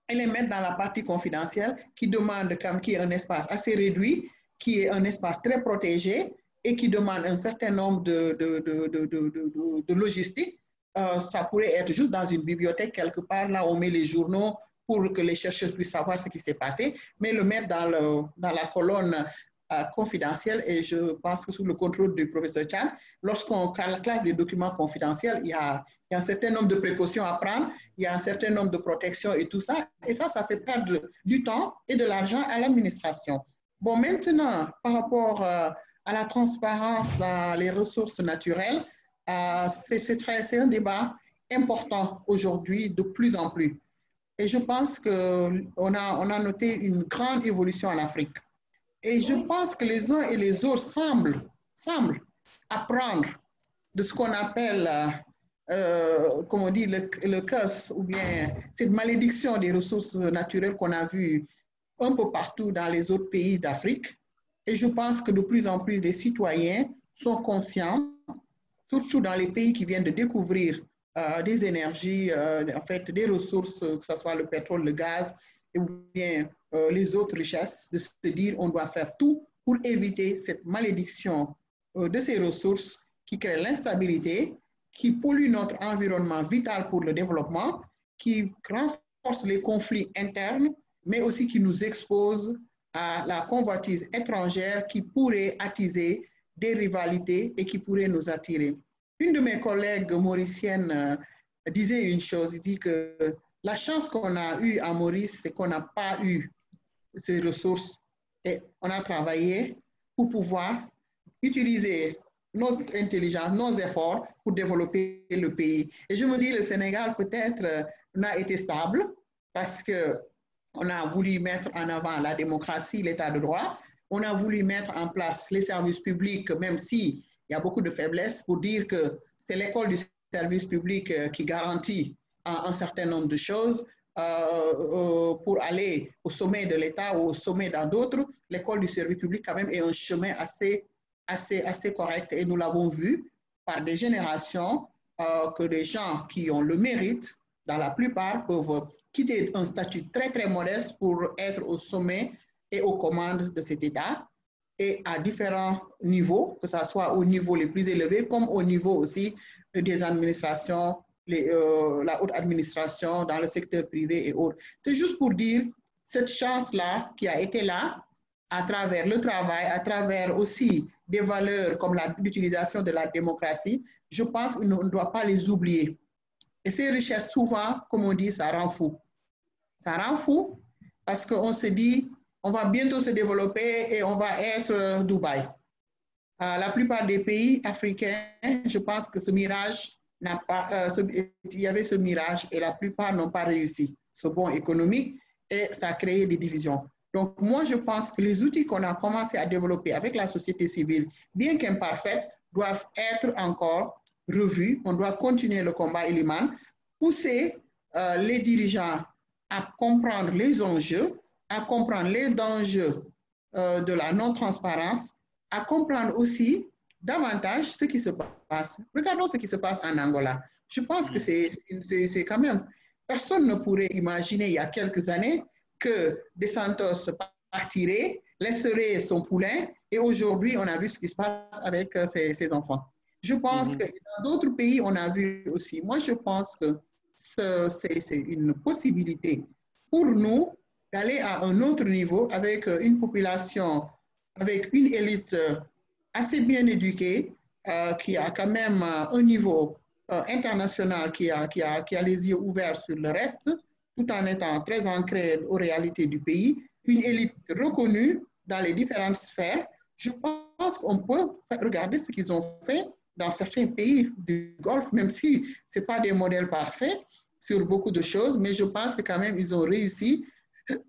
et les mettre dans la partie confidentielle qui demande qu'il y ait un espace assez réduit, qui est un espace très protégé et qui demande un certain nombre de logistique. Ça pourrait être juste dans une bibliothèque quelque part, là où on met les journaux pour que les chercheurs puissent savoir ce qui s'est passé, mais le mettre dans la colonne confidentielle, et je pense que sous le contrôle du professeur Chan, lorsqu'on classe des documents confidentiels, il y a un certain nombre de précautions à prendre, il y a un certain nombre de protections et tout ça, et ça fait perdre du temps et de l'argent à l'administration. Bon, maintenant, par rapport à la transparence dans les ressources naturelles, c'est un débat important aujourd'hui, de plus en plus. Et je pense qu'on a noté une grande évolution en Afrique. Et je pense que les uns et les autres semblent apprendre de ce qu'on appelle, comme on dit, le curse, ou bien cette malédiction des ressources naturelles qu'on a vues un peu partout dans les autres pays d'Afrique. Et je pense que de plus en plus des citoyens sont conscients, surtout dans les pays qui viennent de découvrir des énergies, en fait, des ressources, que ce soit le pétrole, le gaz, ou bien les autres richesses, de se dire on doit faire tout pour éviter cette malédiction de ces ressources qui créent l'instabilité, qui polluent notre environnement vital pour le développement, qui renforcent les conflits internes, mais aussi qui nous exposent à la convoitise étrangère qui pourrait attiser des rivalités et qui pourrait nous attirer. Une de mes collègues mauriciennes disait une chose, il dit que la chance qu'on a eue à Maurice, c'est qu'on n'a pas eu ces ressources et on a travaillé pour pouvoir utiliser notre intelligence, nos efforts pour développer le pays. Et je me dis, le Sénégal peut-être n'a été stable parce qu'on a voulu mettre en avant la démocratie, l'état de droit, on a voulu mettre en place les services publics, même s'il y a beaucoup de faiblesses, pour dire que c'est l'école du service public qui garantit un certain nombre de choses. Pour aller au sommet de l'État ou au sommet dans d'autres, l'école du service public quand même est un chemin assez correct. Et nous l'avons vu par des générations que des gens qui ont le mérite, dans la plupart, peuvent quitter un statut très, très modeste pour être au sommet et aux commandes de cet État et à différents niveaux, que ce soit au niveau les plus élevés comme au niveau aussi des administrations, la haute administration dans le secteur privé et autres. C'est juste pour dire cette chance-là qui a été là à travers le travail, à travers aussi des valeurs comme l'utilisation de la démocratie, je pense qu'on ne doit pas les oublier. Et ces richesses, souvent, comme on dit, ça rend fou. Ça rend fou parce qu'on se dit, on va bientôt se développer et on va être Dubaï. La plupart des pays africains, je pense que ce mirage n'a pas, il y avait ce mirage et la plupart n'ont pas réussi ce bond économique et ça a créé des divisions. Donc moi, je pense que les outils qu'on a commencé à développer avec la société civile, bien qu'imparfaits, doivent être encore revus. On doit continuer le combat Eliman, pousser les dirigeants à comprendre les enjeux, à comprendre les dangers de la non-transparence, à comprendre aussi davantage ce qui se passe. Regardons ce qui se passe en Angola. Je pense que c'est quand même... Personne ne pourrait imaginer il y a quelques années que Dos Santos partirait, laisserait son poulain, et aujourd'hui, on a vu ce qui se passe avec ses enfants. Je pense que dans d'autres pays, on a vu aussi. Moi, je pense que c'est une possibilité pour nous d'aller à un autre niveau avec une population, avec une élite assez bien éduquée, qui a quand même un niveau international, qui a les yeux ouverts sur le reste, tout en étant très ancré aux réalités du pays, une élite reconnue dans les différentes sphères. Je pense qu'on peut regarder ce qu'ils ont fait dans certains pays du Golfe, même si ce n'est pas des modèles parfaits sur beaucoup de choses, mais je pense que quand même, ils ont réussi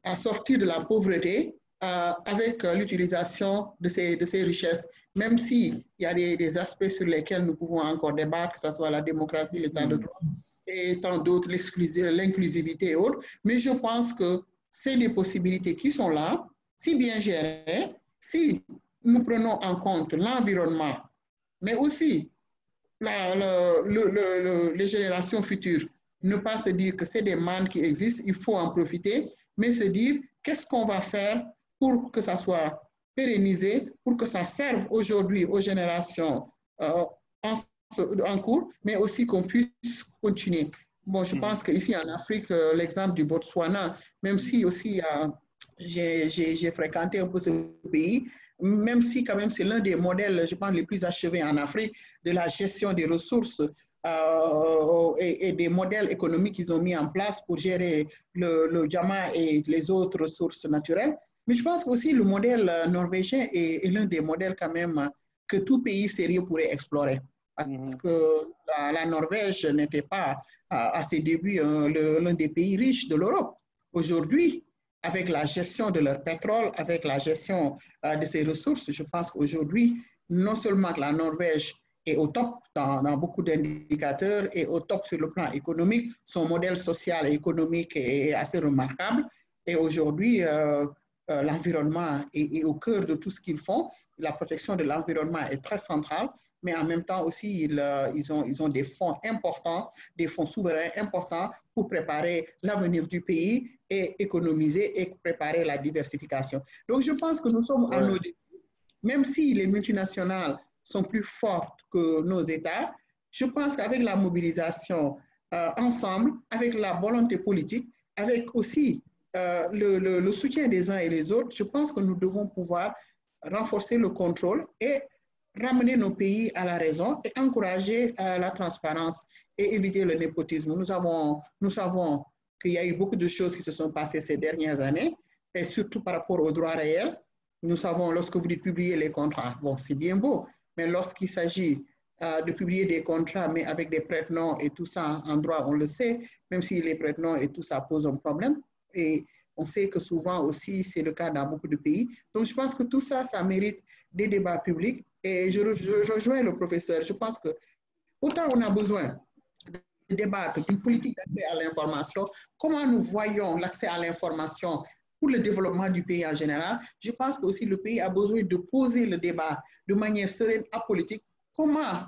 à sortir de la pauvreté avec l'utilisation de ces richesses, même s'il y a des aspects sur lesquels nous pouvons encore débattre, que ce soit la démocratie, l'état de droit, et tant d'autres, l'inclusivité et autres. Mais je pense que c'est des possibilités qui sont là, si bien gérées, si nous prenons en compte l'environnement, mais aussi les générations futures. Ne pas se dire que c'est des mannes qui existent, il faut en profiter, mais se dire qu'est-ce qu'on va faire pour que ça soit pérennisé, pour que ça serve aujourd'hui aux générations en cours, mais aussi qu'on puisse continuer. Bon, je pense qu'ici en Afrique, l'exemple du Botswana, même si aussi j'ai fréquenté un peu ce pays, même si quand même c'est l'un des modèles, je pense, les plus achevés en Afrique de la gestion des ressources et des modèles économiques qu'ils ont mis en place pour gérer le diamant et les autres ressources naturelles. Mais je pense aussi le modèle norvégien est l'un des modèles quand même que tout pays sérieux pourrait explorer. Parce que la Norvège n'était pas à ses débuts l'un des pays riches de l'Europe. Aujourd'hui, avec la gestion de leur pétrole, avec la gestion de ses ressources, je pense qu'aujourd'hui, non seulement que la Norvège est au top dans beaucoup d'indicateurs et au top sur le plan économique, son modèle social et économique est assez remarquable. Et aujourd'hui, l'environnement est au cœur de tout ce qu'ils font. La protection de l'environnement est très centrale, mais en même temps aussi, ils ont des fonds importants, des fonds souverains importants pour préparer l'avenir du pays et économiser et préparer la diversification. Donc, je pense que nous sommes à nos débuts. Même si les multinationales sont plus fortes que nos États, je pense qu'avec la mobilisation ensemble, avec la volonté politique, avec aussi le soutien des uns et des autres, je pense que nous devons pouvoir renforcer le contrôle et ramener nos pays à la raison et encourager la transparence et éviter le népotisme. Nous savons qu'il y a eu beaucoup de choses qui se sont passées ces dernières années, et surtout par rapport aux droits réels. Nous savons, lorsque vous dites publier les contrats, bon, c'est bien beau, mais lorsqu'il s'agit de publier des contrats, mais avec des prête-noms et tout ça en droit, on le sait, même si les prête-noms et tout ça posent un problème. Et on sait que souvent aussi, c'est le cas dans beaucoup de pays. Donc, je pense que tout ça, ça mérite des débats publics. Et je rejoins le professeur. Je pense que autant on a besoin de débattre d'une politique d'accès à l'information, comment nous voyons l'accès à l'information pour le développement du pays en général, je pense que aussi le pays a besoin de poser le débat de manière sereine, apolitique. Comment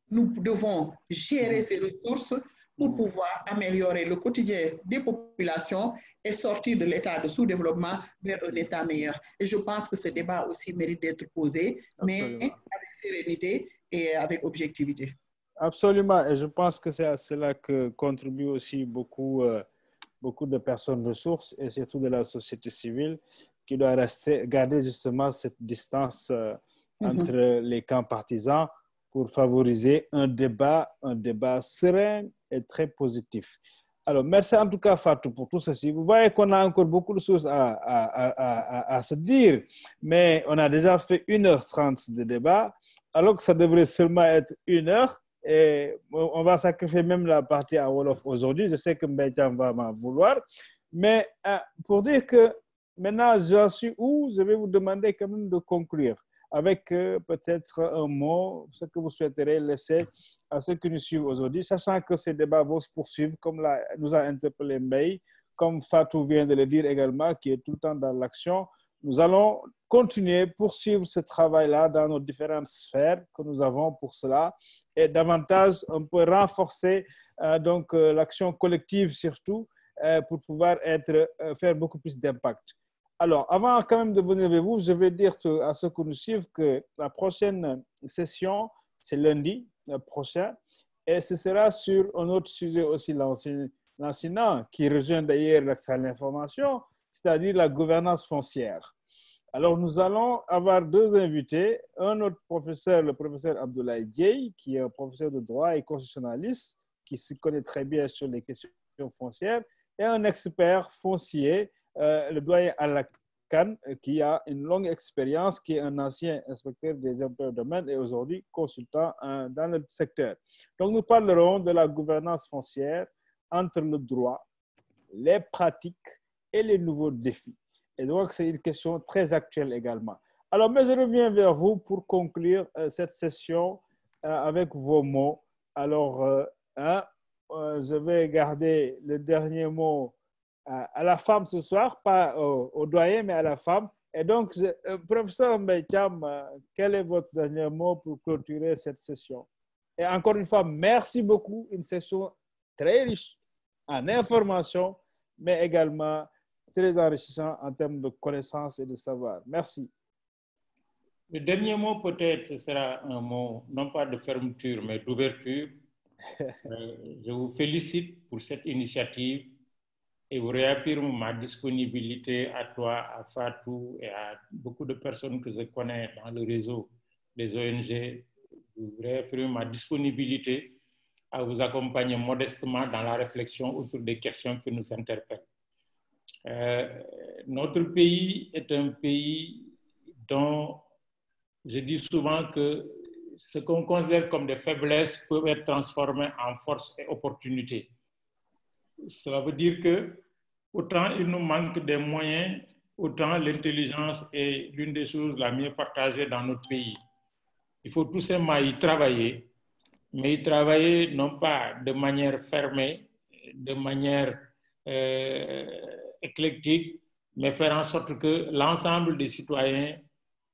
nous devons gérer ces ressources pour pouvoir améliorer le quotidien des populations et sortir de l'état de sous-développement vers un état meilleur. Et je pense que ce débat aussi mérite d'être posé, mais avec sérénité et avec objectivité. Absolument. Et je pense que c'est à cela que contribuent aussi beaucoup de personnes ressources et surtout de la société civile qui doit garder justement cette distance entre les camps partisans pour favoriser un débat serein et très positif. Alors, merci en tout cas, Fatou, pour tout ceci. Vous voyez qu'on a encore beaucoup de choses à se dire, mais on a déjà fait 1h30 de débat, alors que ça devrait seulement être 1 heure. Et on va sacrifier même la partie à Wolof aujourd'hui. Je sais que Mbetian va m'en vouloir. Mais pour dire que maintenant, j'en suis où, je vais vous demander quand même de conclure avec peut-être un mot, ce que vous souhaiterez laisser à ceux qui nous suivent aujourd'hui, sachant que ces débats vont se poursuivre, comme nous a interpellé Mbaye, comme Fatou vient de le dire également, qui est tout le temps dans l'action. Nous allons continuer, poursuivre ce travail-là dans nos différentes sphères que nous avons pour cela et davantage, on peut renforcer l'action collective surtout pour pouvoir faire beaucoup plus d'impact. Alors, avant quand même de venir vers vous, je vais dire à ceux qui nous suivent que la prochaine session, c'est lundi prochain, et ce sera sur un autre sujet aussi lancinant, qui rejoint d'ailleurs l'accès à l'information, c'est-à-dire la gouvernance foncière. Alors, nous allons avoir deux invités, un autre professeur, le professeur Abdoulaye Dieye, qui est un professeur de droit et constitutionnaliste, qui se connaît très bien sur les questions foncières, et un expert foncier, le doyen Alakan, qui a une longue expérience, qui est un ancien inspecteur des impôts et domaines et aujourd'hui consultant dans le secteur. Donc, nous parlerons de la gouvernance foncière entre le droit, les pratiques et les nouveaux défis. Et donc, c'est une question très actuelle également. Alors, mais je reviens vers vous pour conclure cette session avec vos mots. Alors, je vais garder le dernier mot à la femme ce soir, pas au doyen, mais à la femme. Et donc, professeur Mbaye Thiam, quel est votre dernier mot pour clôturer cette session? Et encore une fois, merci beaucoup. Une session très riche en informations, mais également très enrichissant en termes de connaissances et de savoir. Merci. Le dernier mot peut-être sera un mot, non pas de fermeture, mais d'ouverture. Je vous félicite pour cette initiative et vous réaffirme ma disponibilité à toi, à Fatou et à beaucoup de personnes que je connais dans le réseau des ONG. Je vous réaffirme ma disponibilité à vous accompagner modestement dans la réflexion autour des questions qui nous interpellent. Notre pays est un pays dont je dis souvent que ce qu'on considère comme des faiblesses peut être transformé en force et opportunité. Cela veut dire que autant il nous manque des moyens, autant l'intelligence est l'une des choses la mieux partagée dans notre pays. Il faut tout simplement y travailler, mais y travailler non pas de manière fermée, de manière éclectique, mais faire en sorte que l'ensemble des citoyens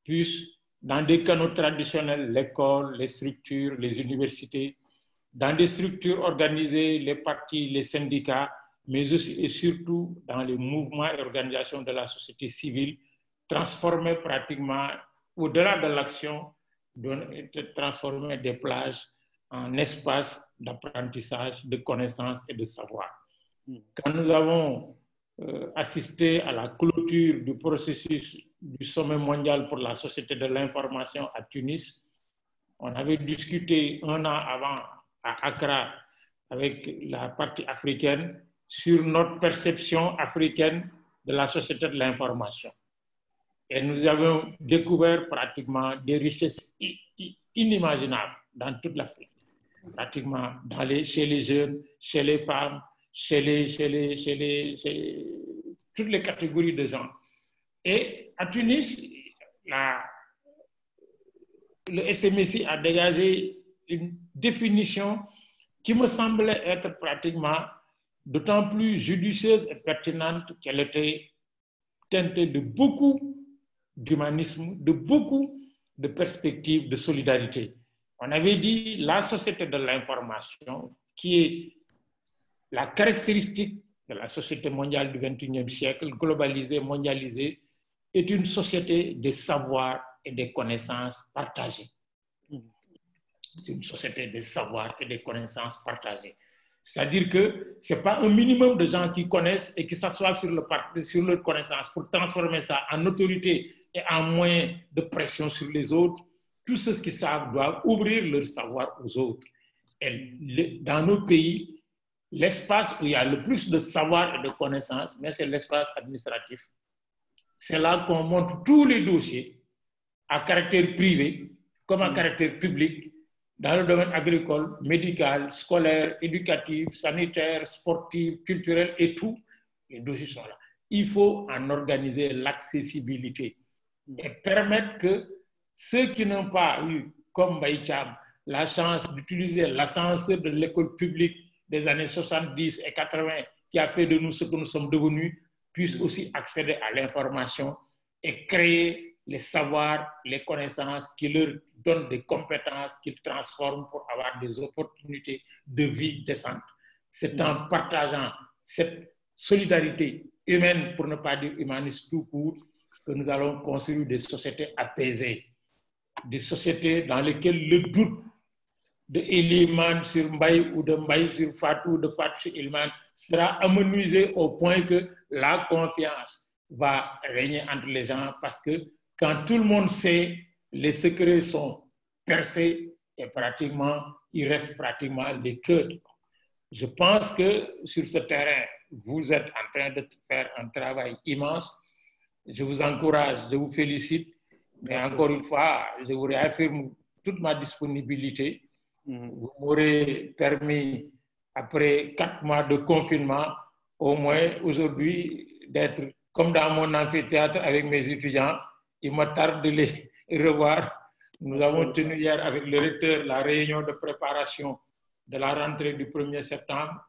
puissent, dans des canaux traditionnels, l'école, les structures, les universités, dans des structures organisées, les partis, les syndicats, mais aussi et surtout dans les mouvements et organisations de la société civile, transformer pratiquement, au-delà de l'action, transformer des plages en espaces d'apprentissage, de connaissances et de savoir. Quand nous avons assisté à la clôture du processus du sommet mondial pour la société de l'information à Tunis, on avait discuté un an avant à Accra avec la partie africaine sur notre perception africaine de la société de l'information. Et nous avons découvert pratiquement des richesses inimaginables dans toute l'Afrique, pratiquement chez les jeunes, chez les femmes, chez toutes les catégories de gens. Et à Tunis, le SMSI a dégagé une définition qui me semblait être pratiquement d'autant plus judicieuse et pertinente qu'elle était teintée de beaucoup d'humanisme, de beaucoup de perspectives de solidarité. On avait dit la société de l'information, qui est la caractéristique de la société mondiale du XXIe siècle, globalisée, mondialisée, est une société des savoirs et des connaissances partagées. C'est une société des savoirs et des connaissances partagées. C'est-à-dire que ce n'est pas un minimum de gens qui connaissent et qui s'assoient sur leur connaissance pour transformer ça en autorité et en moyen de pression sur les autres. Tous ceux qui savent doivent ouvrir leur savoir aux autres. Et dans nos pays, l'espace où il y a le plus de savoir et de connaissances, mais c'est l'espace administratif. C'est là qu'on montre tous les dossiers à caractère privé comme à caractère public dans le domaine agricole, médical, scolaire, éducatif, sanitaire, sportif, culturel et tout. Les dossiers sont là. Il faut en organiser l'accessibilité et permettre que ceux qui n'ont pas eu, comme Mbaye Thiam, la chance d'utiliser l'ascenseur de l'école publique des années 70 et 80 qui a fait de nous ce que nous sommes devenus, puissent aussi accéder à l'information et créer les savoirs, les connaissances qui leur donnent des compétences qu'ils transforment pour avoir des opportunités de vie décentes. C'est en partageant cette solidarité humaine, pour ne pas dire humaniste tout court, que nous allons construire des sociétés apaisées, des sociétés dans lesquelles le doute de Eliman sur Mbaye ou de Mbaye sur Fatou, de Fatou sur Eliman sera amenuisé au point que la confiance va régner entre les gens, parce que quand tout le monde sait, les secrets sont percés et pratiquement, il reste pratiquement les cœurs. Je pense que sur ce terrain, vous êtes en train de faire un travail immense. Je vous encourage, je vous félicite. Mais encore une fois, je vous réaffirme toute ma disponibilité. Vous m'aurez permis, après 4 mois de confinement, au moins aujourd'hui, d'être comme dans mon amphithéâtre avec mes étudiants. Il me tarde de les revoir. Nous avons tenu hier avec le recteur la réunion de préparation de la rentrée du 1er septembre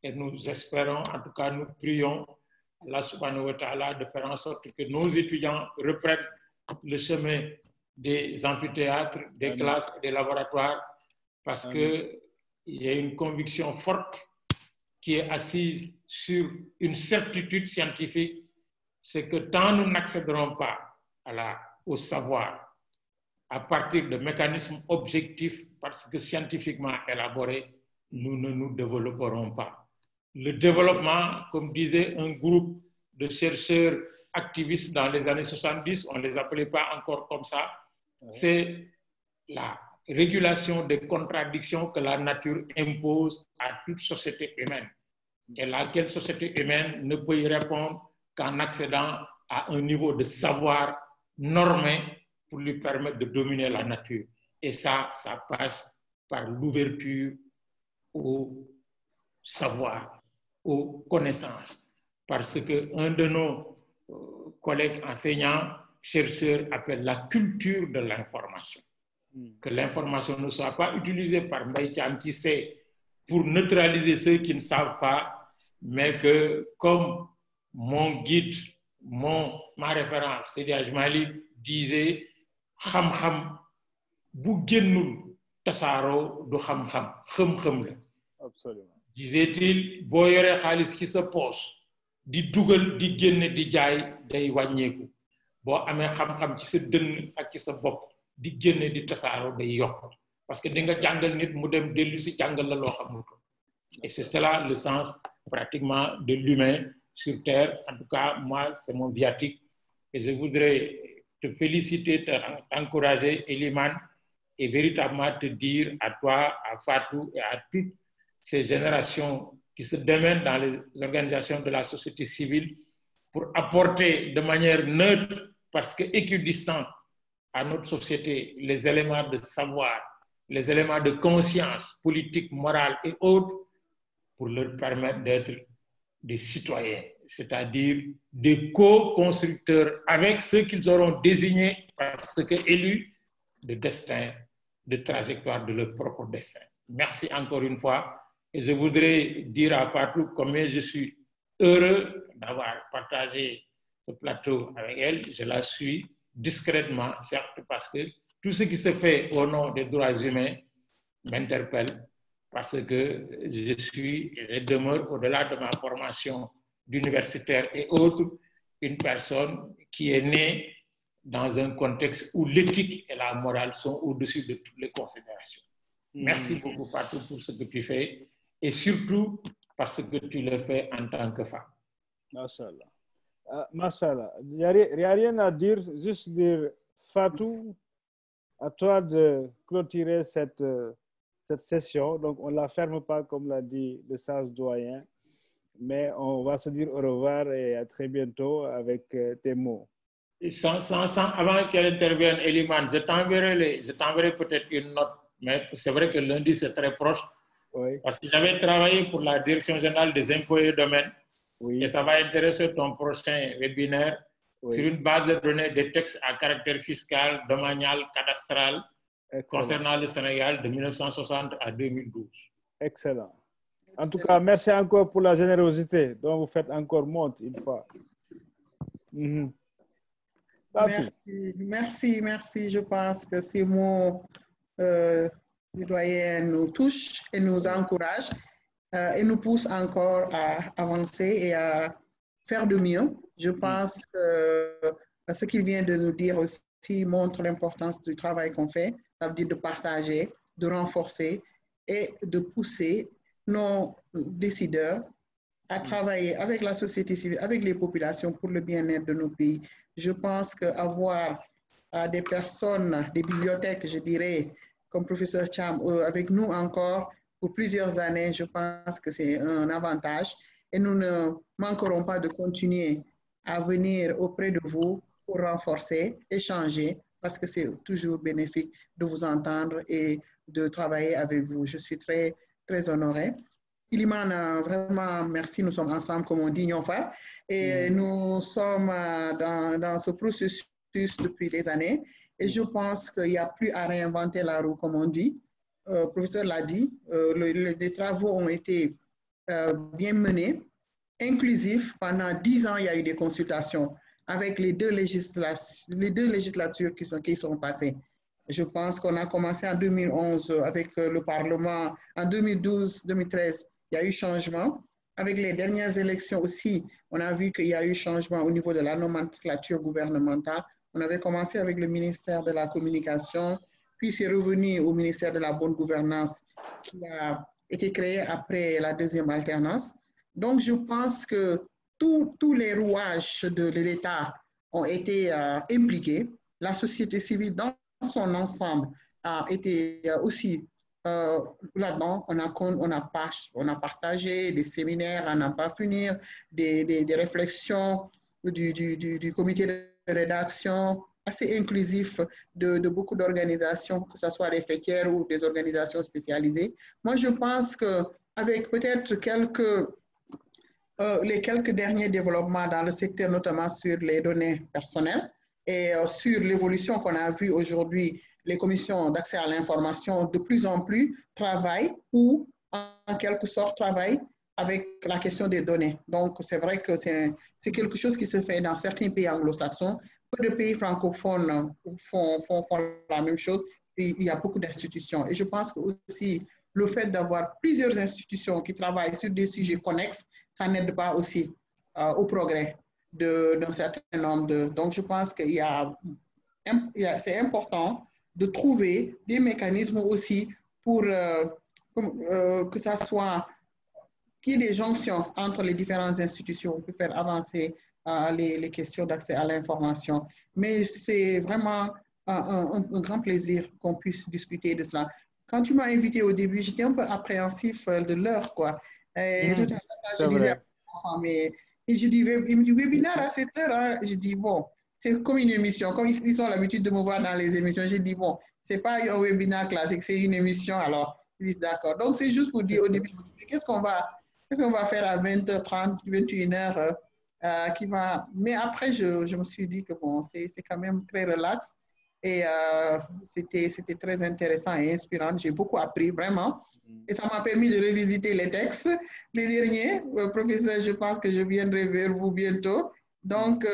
et nous espérons, en tout cas nous prions Allah subhanahu wa ta'ala de faire en sorte que nos étudiants reprennent le chemin des amphithéâtres, des classes et des laboratoires, parce qu'il y a une conviction forte qui est assise sur une certitude scientifique, c'est que tant nous n'accéderons pas au savoir à partir de mécanismes objectifs, parce que scientifiquement élaborés, nous ne nous développerons pas. Le développement, comme disait un groupe de chercheurs activistes dans les années 70, on ne les appelait pas encore comme ça, c'est la régulation des contradictions que la nature impose à toute société humaine, et laquelle société humaine ne peut y répondre qu'en accédant à un niveau de savoir normé pour lui permettre de dominer la nature. Et ça passe par l'ouverture au savoir, aux connaissances. Parce qu'un de nos collègues enseignants, chercheurs, appelle la culture de l'information. Que l'information ne soit pas utilisée par Mbaye Thiam qui sait pour neutraliser ceux qui ne savent pas, mais que comme mon guide, ma référence, Seydi Hadji Malick, disait xam-xam bu génnul tasaaroo du xam-xam, xam-xam la. Absolument. Disait-il, boo yoree xaalis ci sa poche di dugal di génne di jaay day wàññeeku, boo amee xam-xam ci sa dënn ak ci sa bopp di génne di tasaaroo day yokk, parce que di nga jàngal nit mu dem dellu si jàngal la loo xamul ko. Et c'est cela le sens pratiquement de l'humain sur terre. En tout cas, moi, c'est mon viatique. Et je voudrais te féliciter, t'encourager, Eliman, et véritablement te dire à toi, à Fatou et à toutes ces générations qui se démènent dans les organisations de la société civile pour apporter de manière neutre, parce que équidistant à notre société, les éléments de savoir, les éléments de conscience politique, morale et autres, pour leur permettre d'être des citoyens, c'est-à-dire des co-constructeurs avec ceux qu'ils auront désignés parce que élus de destin, de trajectoire de leur propre destin. Merci encore une fois. Et je voudrais dire à Fatou combien je suis heureux d'avoir partagé ce plateau avec elle. Je la suis discrètement, certes, parce que tout ce qui se fait au nom des droits humains m'interpelle, parce que je suis et je demeure, au-delà de ma formation d'universitaire et autres, une personne qui est née dans un contexte où l'éthique et la morale sont au-dessus de toutes les considérations. Merci beaucoup, Fatou, pour ce que tu fais, et surtout parce que tu le fais en tant que femme. Machallah. Machallah. Il n'y a rien à dire, juste dire, Fatou, à toi de clôturer cette session. Donc, on ne la ferme pas, comme l'a dit le sage doyen, mais on va se dire au revoir et à très bientôt avec tes mots. Avant qu'elle intervienne, Eliman, je t'enverrai peut-être une note, mais c'est vrai que lundi, c'est très proche, oui. Parce que j'avais travaillé pour la Direction générale des impôts et domaines, oui. Et ça va intéresser ton prochain webinaire, oui. Sur une base de données des textes à caractère fiscal, domanial, cadastral, excellent. Concernant le Sénégal de 1960 à 2012. Excellent. En tout cas, merci encore pour la générosité dont vous faites encore montre une fois. Merci. Je pense que ces mots du doyen nous touchent et nous encouragent et nous poussent encore à avancer et à faire de mieux. Je pense que ce qu'il vient de nous dire aussi montre l'importance du travail qu'on fait, ça veut dire de partager, de renforcer et de pousser nos décideurs à travailler avec la société civile, avec les populations pour le bien-être de nos pays. Je pense qu'avoir des personnes, des bibliothèques, je dirais, comme professeur Cham, avec nous encore pour plusieurs années, je pense que c'est un avantage et nous ne manquerons pas de continuer à venir auprès de vous pour renforcer, échanger, parce que c'est toujours bénéfique de vous entendre et de travailler avec vous. Je suis très, très honorée. Ilimane, vraiment, merci. Nous sommes ensemble, comme on dit, Nyonfa. Et nous sommes dans ce processus depuis des années. Et je pense qu'il n'y a plus à réinventer la roue, comme on dit. Le professeur l'a dit, les travaux ont été bien menés, inclusifs. Pendant 10 ans, il y a eu des consultations avec les deux législatures qui sont passées. Je pense qu'on a commencé en 2011 avec le Parlement. En 2012-2013, il y a eu changement. Avec les dernières élections aussi, on a vu qu'il y a eu changement au niveau de la nomenclature gouvernementale. On avait commencé avec le ministère de la Communication, puis c'est revenu au ministère de la Bonne Gouvernance qui a été créé après la deuxième alternance. Donc, je pense que tous les rouages de l'État ont été impliqués. La société civile dans son ensemble a été aussi là-dedans. On a partagé des séminaires à n'en pas finir, des réflexions du comité de rédaction assez inclusif de beaucoup d'organisations, que ce soit des fêtières ou des organisations spécialisées. Moi, je pense qu'avec peut-être les quelques derniers développements dans le secteur, notamment sur les données personnelles et sur l'évolution qu'on a vue aujourd'hui, les commissions d'accès à l'information de plus en plus travaillent ou en quelque sorte travaillent avec la question des données. Donc, c'est vrai que c'est quelque chose qui se fait dans certains pays anglo-saxons. Peu de pays francophones font la même chose. Et il y a beaucoup d'institutions. Et je pense que aussi le fait d'avoir plusieurs institutions qui travaillent sur des sujets connexes, ça n'aide pas aussi au progrès d'un certain nombre de... Donc, je pense que c'est important de trouver des mécanismes aussi pour que ça soit, qu'il y ait des jonctions entre les différentes institutions pour faire avancer les questions d'accès à l'information. Mais c'est vraiment un grand plaisir qu'on puisse discuter de cela. Quand tu m'as invité au début, j'étais un peu appréhensif de l'heure, quoi. Et tout à l'heure, je disais à mon enfant, mais et je dis, il me dit, webinaire à 7 heures. Hein? Je dis, bon, c'est comme une émission. Comme ils ont l'habitude de me voir dans les émissions, j'ai dit, bon, c'est pas un webinaire classique, c'est une émission. Alors, ils disent, d'accord. Donc, c'est juste pour dire, au début, je me dis, qu'est-ce qu'on va faire à 20h30, 21h qui va... Mais après, je me suis dit que bon, c'est quand même très relax. Et c'était très intéressant et inspirant. J'ai beaucoup appris, vraiment. Et ça m'a permis de revisiter les textes, les derniers. Professeur, je pense que je viendrai vers vous bientôt. Donc,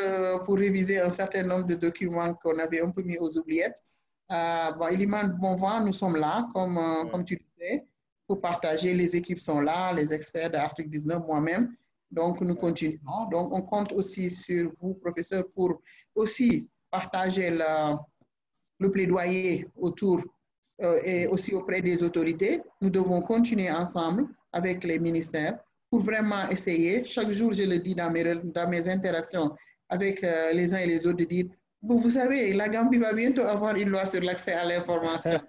pour réviser un certain nombre de documents qu'on avait un peu mis aux oubliettes. Bon, Ilimane, bon vent, nous sommes là, comme tu disais, pour partager. Les équipes sont là, les experts d'Article 19, moi-même. Donc, nous continuons. Donc, on compte aussi sur vous, professeur, pour aussi partager le plaidoyer autour et aussi auprès des autorités. Nous devons continuer ensemble avec les ministères pour vraiment essayer, chaque jour, je le dis dans mes interactions avec les uns et les autres, de dire, bon, vous savez, la Gambie va bientôt avoir une loi sur l'accès à l'information.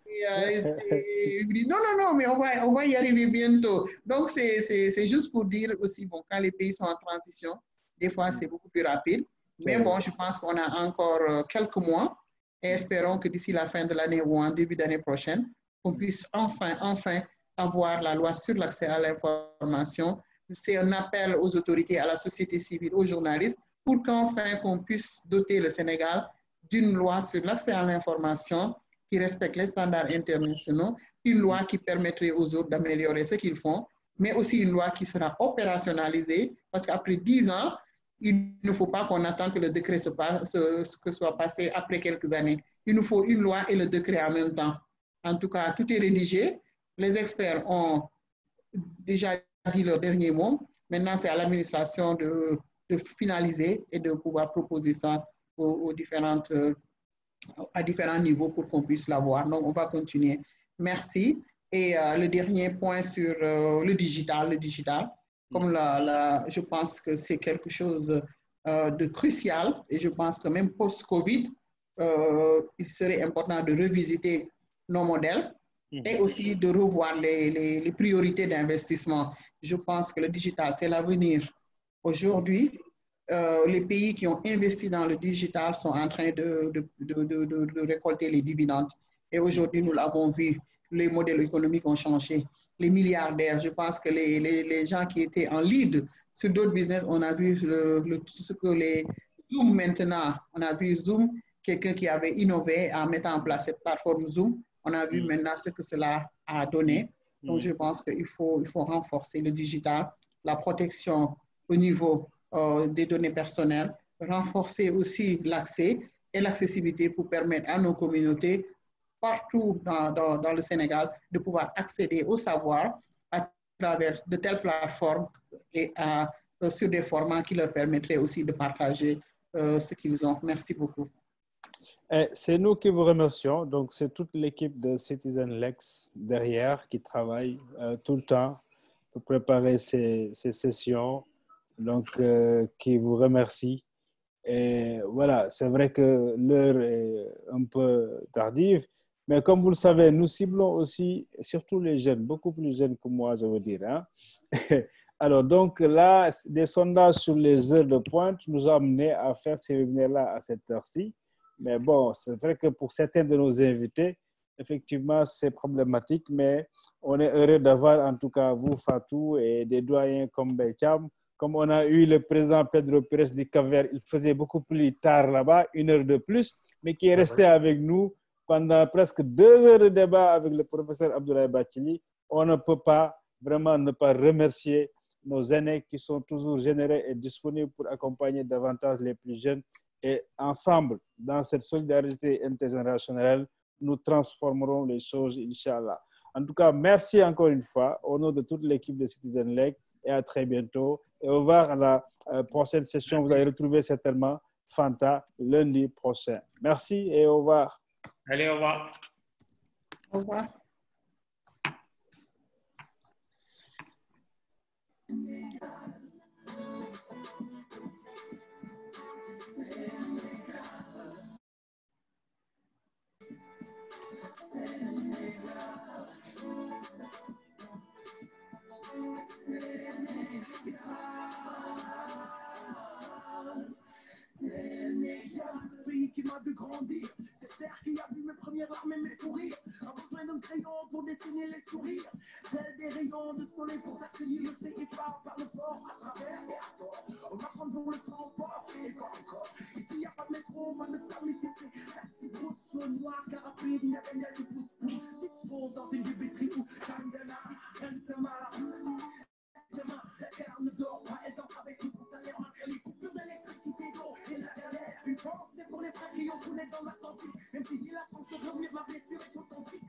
Il dit, non, mais on va y arriver bientôt. Donc, c'est juste pour dire aussi, bon, quand les pays sont en transition, des fois, c'est beaucoup plus rapide. Mais bon, je pense qu'on a encore quelques mois et espérons que d'ici la fin de l'année ou en début d'année prochaine, qu'on puisse enfin avoir la loi sur l'accès à l'information. C'est un appel aux autorités, à la société civile, aux journalistes, pour qu'enfin qu'on puisse doter le Sénégal d'une loi sur l'accès à l'information qui respecte les standards internationaux, une loi qui permettrait aux autres d'améliorer ce qu'ils font, mais aussi une loi qui sera opérationnalisée, parce qu'après 10 ans, il ne faut pas qu'on attende que le décret soit passé après quelques années. Il nous faut une loi et le décret en même temps. En tout cas, tout est rédigé. Les experts ont déjà dit leur dernier mot. Maintenant, c'est à l'administration de finaliser et de pouvoir proposer ça à différents niveaux pour qu'on puisse l'avoir. Donc, on va continuer. Merci. Et le dernier point sur le digital, comme je pense que c'est quelque chose de crucial et je pense que même post-Covid, il serait important de revisiter nos modèles et aussi de revoir les priorités d'investissement. Je pense que le digital, c'est l'avenir. Aujourd'hui, les pays qui ont investi dans le digital sont en train de récolter les dividendes. Et aujourd'hui, nous l'avons vu, les modèles économiques ont changé. Les milliardaires, je pense que les gens qui étaient en lead sur d'autres business, on a vu ce que les Zoom maintenant, on a vu Zoom, quelqu'un qui avait innové en mettant en place cette plateforme Zoom. On a vu maintenant ce que cela a donné. Donc, je pense qu'il faut renforcer le digital, la protection au niveau des données personnelles, renforcer aussi l'accès et l'accessibilité pour permettre à nos communautés partout dans le Sénégal de pouvoir accéder au savoir à travers de telles plateformes et sur des formats qui leur permettraient aussi de partager ce qu'ils ont. Merci beaucoup. C'est nous qui vous remercions. Donc, c'est toute l'équipe de Citizen Lex derrière qui travaille tout le temps pour préparer ces sessions. Donc, qui vous remercie. Et voilà, c'est vrai que l'heure est un peu tardive, mais comme vous le savez, nous ciblons aussi surtout les jeunes, beaucoup plus jeunes que moi, je veux dire. Hein? Alors, donc là, des sondages sur les heures de pointe nous ont amenés à faire ces webinaires-là à cette heure-ci. Mais bon, c'est vrai que pour certains de nos invités, effectivement, c'est problématique, mais on est heureux d'avoir en tout cas vous, Fatou, et des doyens comme Belcham. Comme on a eu le président Pedro Pérez du Cap-Vert, il faisait beaucoup plus tard là-bas, 1 heure de plus, mais qui est resté avec nous pendant presque 2 heures de débat avec le professeur Abdoulaye Bathily. On ne peut pas vraiment ne pas remercier nos aînés qui sont toujours généreux et disponibles pour accompagner davantage les plus jeunes. Et ensemble, dans cette solidarité intergénérationnelle, nous transformerons les choses, Inch'Allah. En tout cas, merci encore une fois au nom de toute l'équipe de Citizen Lake et à très bientôt. Et au revoir à la prochaine session. Vous allez retrouver certainement Fanta lundi prochain. Merci et au revoir. Allez, au revoir. Au revoir. Ce pays qui m'a vu grandir, cette terre qui a vu mes premières larmes et mes fous rires, a besoin d'un crayon pour dessiner les sourires, tel des rayons de soleil pour t'accueillir le CFA par le fort à travers et à tort. On marche pour le transport et encore. Ici y a pas de métro, pas de tram, ici c'est taxi, pousse noir, car rapide, il y a du pouce-pouce. Dispose dans une bibétrie où Kandana, Kantama. La terre ne dort pas, elle danse avec tout son salaire malgré les coupures d'électricité, d'eau et la galère. Une pensée pour les frères qui ont coulé dans l'Atlantique, même si j'ai la chance de revenir, ma blessure est authentique.